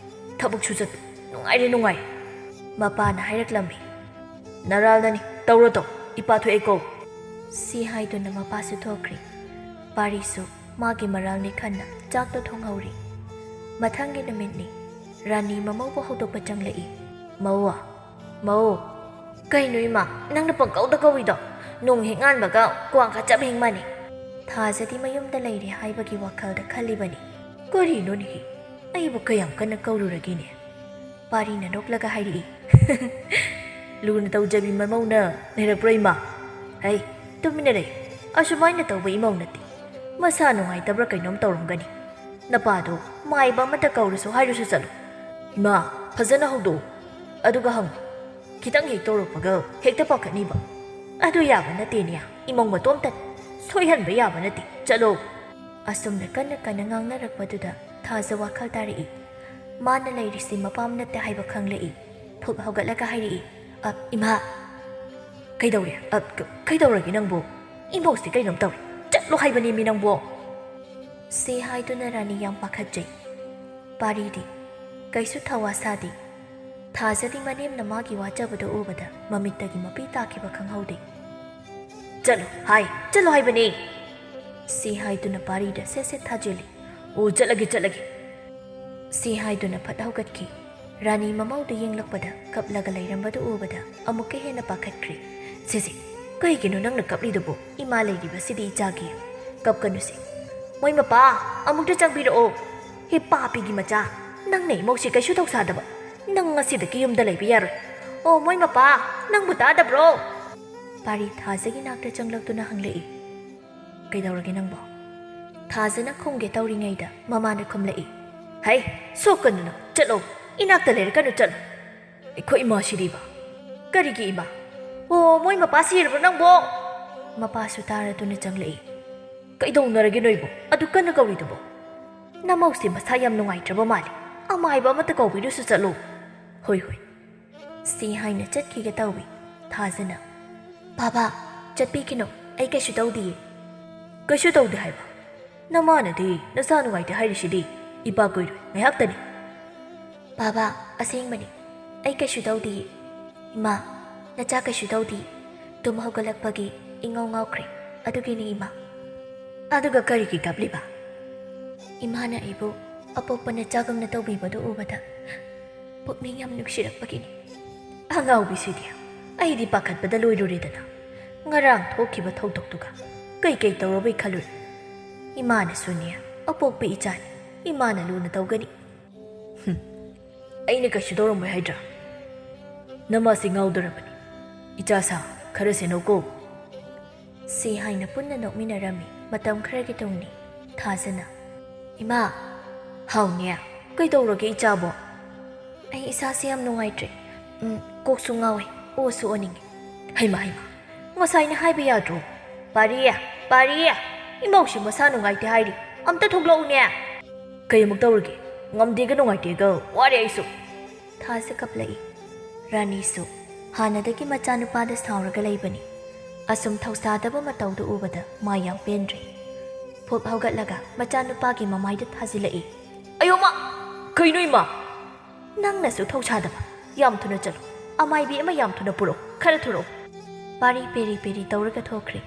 ꯊꯕꯛꯁꯨ ꯆꯠꯄ, ꯅꯨꯡꯉꯥꯏꯔꯦ꯫ ꯃꯄꯥꯅ ꯍꯥꯏꯔꯛꯂꯝꯃꯤ꯫ ꯅꯔꯥꯜꯅꯅꯤ, ꯇꯧꯔꯣ, ꯏꯄꯥ ꯊꯣꯛꯑꯦꯀꯣ꯫ ꯁꯤ ꯍꯥꯏꯗꯨꯅ ꯃꯄꯥꯁꯨ ꯊꯣꯛꯈ꯭ꯔꯤ꯫ ꯄꯥꯔꯤꯁꯨ ꯃꯥꯒꯤ ꯃꯔꯥꯜꯅꯤ ꯈꯟꯅ ꯆꯥꯛꯇꯣ ꯊꯣꯡꯍꯧꯔꯤ꯫ ꯃꯊꯪꯒꯤ ꯅꯨꯃꯤꯠꯅꯤ꯫ ꯔꯥꯅꯤ ꯃꯃꯧꯕꯨ ꯍꯧꯗꯣꯛꯄ ꯆꯪꯂꯛꯏ꯫ ꯃꯧ, ꯀꯩꯅꯣ ꯏꯃꯥ, ꯅꯪꯅ ꯄꯪꯀꯧꯗ ꯀꯧꯏꯗꯣ? ꯅꯣꯡ ꯍꯦꯛ ꯉꯥꯟꯕꯒ ꯀ꯭ꯋꯥꯛꯀ ꯆꯞ ꯍꯦꯛ ꯃꯥꯟꯅꯩ꯫ ꯊꯥꯖꯗꯤ ꯃꯌꯨꯝꯗ ꯂꯩꯔꯦ ꯍꯥꯏꯕꯒꯤ ꯋꯥꯈꯜꯗ ꯈꯜꯂꯤꯕꯅꯤ꯫ ꯀꯔꯤꯅꯣꯅꯦ, ꯑꯩꯕꯨ ꯀꯌꯥꯝ ꯀꯟꯅ ꯀꯧꯔꯨꯔꯒꯦꯅꯦ? ꯄꯥꯔꯤꯅ ꯅꯣꯛꯂꯒ ꯍꯥꯏꯔꯛꯏ꯫ ꯂꯨꯅ ꯇꯧꯖꯕꯤ ꯃꯃꯧꯅ ꯂꯩꯔꯛꯄ꯭ꯔꯣ ꯏꯃꯥ? ꯍꯩ, ꯇꯨꯃꯤꯟꯅ ꯂꯩ꯫ ꯑꯁꯨꯃꯥꯏꯅ ꯇꯧꯕ ꯏꯃꯧ ꯅꯠꯇꯦ꯫ ꯃꯁꯥ ꯅꯨꯡꯉꯥꯏꯇꯕ꯭ꯔꯥ ꯀꯩꯅꯣꯝ ꯇꯧꯔꯝꯒꯅꯤ꯫ ꯅꯄꯥꯗꯣ ꯃꯥꯏꯕ ꯑꯃꯇ ꯀꯧꯔꯁꯨ ꯍꯥꯏꯔꯁꯨ ꯆꯠꯂꯨ꯫ ꯏꯃꯥ, ꯐꯖꯅ ꯍꯧꯗꯣꯛꯎ, ꯑꯗꯨꯒ ꯍꯪꯉꯨ꯫ ꯈꯤꯇꯪ ꯍꯦꯛ ꯇꯧꯔꯛꯄꯒ ꯍꯦꯛꯇ ꯄꯥꯈꯠꯅꯤꯕ꯫ ꯑꯗꯨ ꯌꯥꯕ ꯅꯠꯇꯦꯅꯦ, ꯏꯃꯧ ꯃꯇꯣꯝꯇꯅꯤ, ꯁꯣꯏꯍꯟꯕ ꯌꯥꯕ ꯅꯠꯇꯦ, ꯆꯠꯂꯣ꯫ ꯑꯁꯨꯝꯅ ꯀꯟꯅ ꯉꯥꯡꯅꯔꯛꯄꯗꯨꯗ ꯊꯥꯖ ꯋꯥꯈꯜ ꯇꯥꯔꯛꯏ꯫ ꯃꯥꯅ ꯂꯩꯔꯤꯁꯤ ꯃꯄꯥꯝ ꯅꯠꯇꯦ ꯍꯥꯏꯕ ꯈꯪꯂꯛꯏ꯫ ꯐꯨꯛ ꯍꯧꯒꯠꯂꯒ ꯍꯥꯏꯔꯛꯏ꯫ ꯏꯃꯥ꯫ ꯀꯩꯗꯧꯔꯒꯦ ꯅꯪꯕꯨ? ꯏꯃꯧꯁꯤ ꯀꯩꯅꯣꯝ ꯇꯧꯔꯦ, ꯆꯠꯂꯣ ꯍꯥꯏꯕꯅꯦꯃꯤ ꯅꯪꯕꯨ꯫ ꯁꯤ ꯍꯥꯏꯗꯨꯅ ꯔꯥꯅꯤ ꯌꯥꯝ ꯄꯥꯈꯠꯆꯩ꯫ ꯄꯥꯔꯤꯗꯤ ꯀꯩꯁꯨ ꯊꯋꯥ ꯁꯥꯗꯦ꯫ ꯊꯥꯖꯗꯤ ꯃꯅꯦꯝꯅ ꯃꯥꯒꯤ ꯋꯥꯖꯕꯗꯨ ꯎꯕꯗ ꯃꯃꯤꯠꯇꯒꯤ ꯃꯄꯤ ꯇꯥꯈꯤꯕ ꯈꯪꯍꯧꯗꯦ꯫ ꯆꯠꯂꯣ ꯍꯥꯏꯕꯅꯦ꯫ ꯁꯤ ꯍꯥꯏꯗꯨꯅ ꯄꯥꯔꯤꯗ ꯁꯦꯠ ꯊꯥꯖꯤꯜꯂꯤ꯫ ꯑꯣ, ꯆꯠꯂꯒꯦ꯫ ꯁꯤ ꯍꯥꯏꯗꯨꯅ ꯐꯠ ꯍꯧꯒꯠꯈꯤ꯫ ꯔꯥꯅꯤ ꯃꯃꯧꯗ ꯌꯦꯡꯂꯛꯄꯗ ꯀꯞꯂꯒ ꯂꯩꯔꯝꯕꯗꯨ ꯎꯕꯗ ꯑꯃꯨꯛꯀ ꯍꯦꯟꯅ ꯄꯥꯈꯠꯈ꯭ꯔꯦ꯫ ꯁꯦ, ꯀꯩꯒꯤꯅꯣ ꯅꯪꯅ ꯀꯞꯂꯤꯗꯨꯕꯨ? ꯏꯃꯥ ꯂꯩꯔꯤꯕꯁꯤꯗꯤ ꯏꯆꯥꯒꯤ꯫ ꯀꯞꯀꯅꯨꯁꯤ꯫ ꯃꯣꯏ ꯃꯄꯥ, ꯑꯃꯨꯛꯇ ꯆꯪꯕꯤꯔꯛꯑꯣ꯫ ꯍꯦ ꯄꯥꯄꯤꯒꯤ ꯃꯆꯥ, ꯅꯪꯅ ꯏꯃꯧꯁꯤ ꯀꯩꯁꯨ ꯇꯧꯁꯥꯗꯕ, ꯅꯪ ꯉꯁꯤꯗꯒꯤ ꯌꯨꯝꯗ ꯂꯩꯕ ꯌꯥꯔꯣꯏ꯫ ꯑꯣ, ꯃꯣꯏ ꯃꯄꯥ, ꯅꯪꯕꯨ ꯇꯥꯗꯕ꯭ꯔꯣ? ꯄꯥꯔꯤ ꯊꯥꯖꯒꯤ ꯅꯥꯛꯇ ꯆꯪꯂꯛꯇꯨꯅ ꯍꯪꯂꯛꯏ꯫ ꯀꯩꯗꯧꯔꯒꯦ ꯅꯪꯕꯣ? ꯊꯥꯖꯅ ꯈꯨꯝꯒꯦ ꯇꯧꯔꯤꯉꯩꯗ ꯃꯃꯥꯅ ꯈꯨꯝꯂꯛꯏ꯫ ꯍꯩ, ꯁꯣꯛꯀꯅꯨ ꯅꯪ, ꯆꯠꯂꯣ, ꯏꯅꯥꯛꯇ ꯂꯩꯔꯛꯀꯅꯨ, ꯆꯠꯂꯣ꯫ ꯑꯩꯈꯣꯏ ꯏꯃꯥ ꯁꯤꯔꯤꯕ? ꯀꯔꯤꯒꯤ ꯏꯃꯥ? ꯑꯣ, ꯃꯣꯏ ꯃꯄꯥ ꯁꯤꯔꯕ꯭ꯔꯣ ꯅꯪꯕꯣ? ꯃꯄꯥꯁꯨ ꯇꯥꯔꯗꯨꯅ ꯆꯪꯂꯛꯏ꯫ ꯀꯩꯗꯧꯅꯔꯒꯦ ꯅꯣꯏꯕꯨ ꯑꯗꯨ ꯀꯟꯅ ꯀꯧꯔꯤꯗꯨꯕꯣ? ꯅꯃꯧꯁꯤ ꯃꯁꯥ ꯌꯥꯝ ꯅꯨꯡꯉꯥꯏꯇ꯭ꯔꯕ ꯃꯥꯜꯂꯤ, ꯑꯃꯥꯏꯕ ꯑꯃꯇ ꯀꯧꯕꯤꯔꯨꯁꯨ ꯆꯠꯂꯣ꯫ ꯍꯣꯏ, ꯁꯤ ꯍꯥꯏꯅ ꯆꯠꯈꯤꯒꯦ ꯇꯧꯏ꯫ ꯊꯥꯖꯅ, ꯕꯥꯕꯥ, ꯆꯠꯄꯤꯈꯤꯅꯨ, ꯑꯩ ꯀꯩꯁꯨ ꯇꯧꯗꯤꯌꯦ꯫ ꯀꯩꯁꯨ ꯇꯧꯗꯦ ꯍꯥꯏꯕ? ꯅꯃꯥꯅꯗꯤ ꯅꯁꯥ ꯅꯨꯡꯉꯥꯏꯇꯦ ꯍꯥꯏꯔꯤꯁꯤꯗꯤ, ꯏꯄꯥ ꯀꯨꯏꯔꯣꯏ, ꯉꯥꯏꯍꯥꯛꯇꯅꯤ꯫ ꯕꯥꯕꯥ, ꯑꯁꯦꯡꯕꯅꯤ, ꯑꯩ ꯀꯩꯁꯨ ꯇꯧꯗꯤꯌꯦ꯫ ꯏꯃꯥ, ꯅꯆꯥ ꯀꯩꯁꯨ ꯇꯧꯗꯤꯌꯦ꯫ ꯇꯨꯝ ꯍꯧꯒꯠꯂꯛꯄꯒꯤ ꯏꯉꯥꯎ ꯉꯥꯎꯈ꯭ꯔꯦ, ꯑꯗꯨꯒꯤꯅꯤ ꯏꯃꯥ꯫ ꯑꯗꯨꯒ ꯀꯔꯤꯒꯤ ꯀꯞꯂꯤꯕ? ꯏꯃꯥꯅ ꯑꯩꯕꯨ ꯑꯄꯣꯛꯄ ꯅꯆꯥꯒꯨꯝꯅ ꯇꯧꯕꯤꯕꯗꯨ ꯎꯕꯗ ꯄꯨꯛꯅꯤꯡ ꯌꯥꯝ ꯅꯨꯡꯁꯤꯔꯛꯄꯒꯤꯅꯤ꯫ ꯑꯉꯥꯎꯕꯤꯁꯤꯗꯤ, ꯑꯩꯗꯤ ꯄꯥꯈꯠꯄꯗ ꯂꯣꯏꯔꯨꯔꯦꯗꯅ꯫ ꯉꯔꯥꯡ ꯊꯣꯛꯈꯤꯕ ꯊꯧꯗꯣꯛꯇꯨꯒ ꯀꯩ ꯇꯧꯔꯕꯩ ꯈꯜꯂꯨꯔꯦ꯫ ꯏꯃꯥꯅꯁꯨꯅꯦ, ꯑꯄꯣꯛꯄ ꯏꯆꯥꯅꯤ, ꯏꯃꯥꯅ ꯂꯨꯅ ꯇꯧꯒꯅꯤ꯫ ꯑꯩꯅ ꯀꯩꯁꯨ ꯇꯧꯔꯝꯃꯣꯏ ꯍꯥꯏꯗ꯭ꯔꯥ? ꯅꯃꯥꯁꯤ ꯉꯥꯎꯗꯣꯔꯕꯅꯤ, ꯏꯆꯥꯁꯥ, ꯈꯔ ꯁꯦꯟꯅꯧꯀꯣ꯫ ꯁꯤ ꯍꯥꯏꯅ ꯄꯨꯟꯅ ꯅꯣꯛꯃꯤꯟꯅꯔꯝꯃꯤ ꯃꯇꯝ ꯈꯔꯒꯤ ꯇꯨꯡꯅꯤ ꯊꯥꯖꯅ ꯏꯃꯥ ꯍꯥꯎꯅꯦ ꯀꯩꯗꯧꯔꯒꯦ ꯏꯆꯥꯕꯣ ꯑꯩ ꯏꯁꯥꯁꯦ ꯌꯥꯝ ꯅꯨꯡꯉꯥꯏꯇ꯭ꯔꯦ ꯀꯣꯛꯁꯨ ꯉꯥꯎꯋꯦ ꯑꯣꯁꯨ ꯑꯣꯅꯤꯡꯉꯦ ꯍꯩꯃꯥ ꯉꯁꯥꯏꯅ ꯍꯥꯏꯕ ꯌꯥꯗ꯭ꯔꯣ ꯄꯥꯔꯤ ꯏꯃꯧꯁꯤ ꯃꯁꯥ ꯅꯨꯡꯉꯥꯏꯇꯦ ꯍꯥꯏꯔꯤ ꯑꯝꯇ ꯊꯣꯛꯂꯛꯎꯅꯦ ꯀꯩ ꯑꯃꯨꯛ ꯇꯧꯔꯒꯦ ꯉꯝꯗꯦꯒ ꯅꯨꯡꯉꯥꯏꯇꯦꯒ ꯋꯥꯔꯦ ꯑꯩꯁꯨ ꯊꯥꯁꯦ ꯀꯞꯂꯛꯏ ꯔꯥꯅꯤꯁꯨ ꯍꯥꯟꯅꯗꯒꯤ ꯃꯆꯥꯅꯨꯄꯥꯗ ꯁꯥꯎꯔꯒ ꯂꯩꯕꯅꯤ ꯑꯁꯨꯝ ꯊꯧꯁꯥꯗꯕ ꯃꯇꯧꯗꯨ ꯎꯕꯗ ꯃꯥ ꯌꯥꯝ ꯄꯦꯟꯗ꯭ꯔꯦ ꯐꯨꯞ ꯍꯧꯒꯠꯂꯒ ꯃꯆꯥꯅꯨꯄꯥꯒꯤ ꯃꯃꯥꯏꯗ ꯊꯥꯖꯤꯜꯂꯛꯏ ꯑꯌꯣꯃ ꯀꯩꯅꯣ ꯏꯃꯥ ꯅꯪꯅꯁꯨ ꯊꯧꯁꯥꯗꯕ ꯌꯥꯝ ꯊꯨꯅ ꯆꯠꯂꯣ ꯑꯃꯥꯏꯕꯤ ꯑꯃ ꯌꯥꯝ ꯊꯨꯅ ꯄꯨꯔꯛꯎ ꯈꯔ ꯊꯨꯔꯛꯎ ꯄꯥꯔꯤ ꯄꯦꯔꯤ ꯇꯧꯔꯒ ꯊꯣꯛꯈ꯭ꯔꯦ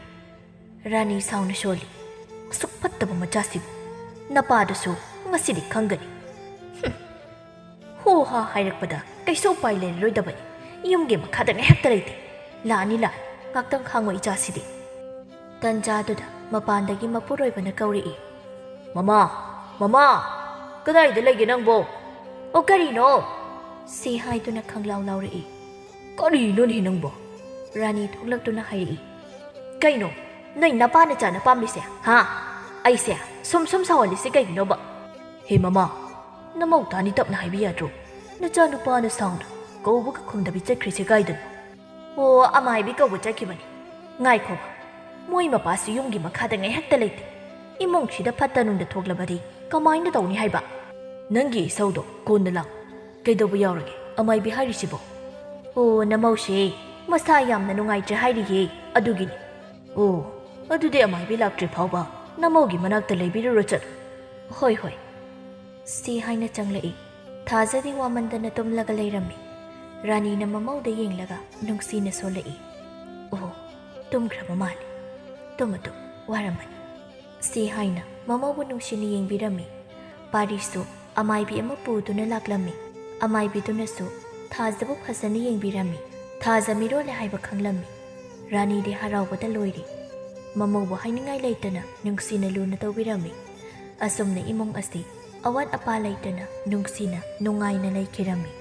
ꯔꯥꯅꯤ ꯁꯥꯎꯅ ꯁꯣꯜꯂꯤ ꯑꯁꯨꯛ ꯐꯠꯇꯕ ꯃꯆꯥꯁꯤꯕꯨ ꯅꯄꯥꯗꯨꯁꯨ ꯉꯁꯤꯗꯤ ꯈꯪꯒꯅꯤ ꯍꯣ ꯍꯥ ꯍꯥꯏꯔꯛꯄꯗ ꯀꯩꯁꯨ ꯎꯄꯥꯏ ꯂꯩꯔꯔꯣꯏꯗꯕꯅꯤ ꯌꯨꯝꯒꯤ ꯃꯈꯥꯗ ꯉꯥꯏꯍꯥꯛꯇ ꯂꯩꯇꯦ ꯂꯥꯛꯑꯅꯤ ꯉꯥꯛꯇꯪ ꯈꯥꯡꯉꯣ ꯏꯆꯥꯁꯤꯗꯤ ꯇꯟꯖꯥꯗꯨꯗ ꯃꯄꯥꯟꯗꯒꯤ ꯃꯄꯨꯔꯣꯏꯕꯅ ꯀꯧꯔꯛꯏ ꯃꯃꯥ ꯀꯗꯥꯏꯗ ꯂꯩꯒꯦ ꯅꯪꯕꯣ ꯑꯣ ꯀꯔꯤꯅꯣ ꯁꯤ ꯍꯥꯏꯗꯨꯅ ꯈꯪꯂꯥꯎ ꯂꯥꯎꯔꯛꯏ ꯀꯔꯤꯅꯣꯅꯦ ꯅꯪꯕꯣ ꯔꯥꯅꯤ ꯊꯣꯛꯂꯛꯇꯨꯅ ꯍꯥꯏꯔꯛꯏ ꯀꯩꯅꯣ ꯅꯣꯏ ꯅꯄꯥꯅ ꯆꯥꯅ ꯄꯥꯝꯂꯤꯁꯦ ꯑꯩꯁꯦ ꯁꯨꯝ ꯁꯥꯎꯍꯜꯂꯤꯁꯦ ꯀꯩꯒꯤꯅꯣꯕ ꯍꯦ ꯃꯃꯥ ꯅꯃꯧ ꯇꯥꯅꯤ ꯇꯞꯅ ꯍꯥꯏꯕ ꯌꯥꯗ꯭ꯔꯣ ꯅꯆꯥꯅꯨꯄꯥꯅ ꯁꯥꯎꯅ ꯀꯧꯕꯒ ꯈꯨꯝꯗꯕꯤ ꯆꯠꯈ꯭ꯔꯤꯁꯦ ꯀꯥꯏꯗꯅꯣ ꯑꯣ ꯑꯃꯥꯏꯕꯤ ꯀꯧꯕ ꯆꯠꯈꯤꯕꯅꯤ ꯉꯥꯏꯈꯣꯕ ꯃꯣꯏ ꯃꯄꯥꯁꯤ ꯌꯨꯝꯒꯤ ꯃꯈꯥꯗ ꯉꯥꯏꯍꯥꯛꯇ ꯂꯩꯇꯦ ꯏꯃꯨꯡꯁꯤꯗ ꯐꯠꯇ ꯅꯨꯡꯗ ꯊꯣꯛꯂꯕꯗꯤ ꯀꯃꯥꯏꯅ ꯇꯧꯅꯤ ꯍꯥꯏꯕ ꯅꯪꯒꯤ ꯏꯁꯧꯗꯣ ꯀꯣꯟꯅ ꯂꯥꯛ ꯀꯩꯗꯧꯕ ꯌꯥꯎꯔꯒꯦ ꯑꯃꯥꯏꯕꯤ ꯍꯥꯏꯔꯤꯁꯤꯕꯣ ꯑꯣ ꯅꯃꯧꯁꯦ ꯃꯁꯥ ꯌꯥꯝꯅ ꯅꯨꯡꯉꯥꯏꯇ꯭ꯔꯦ ꯍꯥꯏꯔꯤꯌꯦ ꯑꯗꯨꯒꯤꯅꯤ ꯑꯣ ꯑꯗꯨꯗꯤ ꯑꯃꯥꯏꯕꯤ ꯂꯥꯛꯇ꯭ꯔꯤ ꯐꯥꯎꯕ ꯅꯃꯧꯒꯤ ꯃꯅꯥꯛꯇ ꯂꯩꯕꯤꯔꯨꯔꯣ ꯆꯠꯂꯣ ꯍꯣꯏ ꯁꯤ ꯍꯥꯏꯅ ꯆꯪꯂꯛꯏ ꯊꯥꯖꯗꯤ ꯋꯥꯃꯟꯗꯅ ꯇꯨꯝꯂꯒ ꯂꯩꯔꯝꯃꯤ ꯔꯥꯅꯤꯅ ꯃꯃꯧꯗ ꯌꯦꯡꯂꯒ ꯅꯨꯡꯁꯤꯅ ꯁꯣꯜꯂꯛꯏ ꯑꯣ ꯇꯨꯝꯈ꯭ꯔꯕ ꯃꯥꯜꯂꯤ ꯇꯨꯝꯃꯨ ꯋꯥꯔꯝꯃꯅꯤ ꯁꯤ ꯍꯥꯏꯅ ꯃꯃꯧꯕꯨ ꯅꯨꯡꯁꯤꯅ ꯌꯦꯡꯕꯤꯔꯝꯃꯤ ꯄꯥꯔꯤꯁꯨ ꯑꯃꯥꯏꯕꯤ ꯑꯃ ꯄꯨꯗꯨꯅ ꯂꯥꯛꯂꯝꯃꯤ ꯑꯃꯥꯏꯕꯤꯗꯨꯅꯁꯨ ꯊꯥꯖꯕꯨ ꯐꯖꯅ ꯌꯦꯡꯕꯤꯔꯝꯃꯤ ꯊꯥꯖ ꯃꯤꯔꯣꯜꯂꯦ ꯍꯥꯏꯕ ꯈꯪꯂꯝꯃꯤ ꯔꯥꯅꯤꯗꯤ ꯍꯔꯥꯎꯕꯗ ꯂꯣꯏꯔꯤ ꯃꯃꯧꯕꯨ ꯍꯥꯏꯅꯤꯡꯉꯥꯏ ꯂꯩꯇꯅ ꯅꯨꯡꯁꯤꯅ ꯂꯨꯅ ꯇꯧꯕꯤꯔꯝꯃꯤ ꯑꯁꯨꯝꯅ ꯏꯃꯨꯡ ꯑꯁꯤ ꯑꯋꯥꯠ ꯑꯄꯥ ꯂꯩꯇꯅ ꯅꯨꯡꯁꯤꯅ ꯅꯨꯡꯉꯥꯏꯅ ꯂꯩꯈꯤꯔꯝꯃꯤ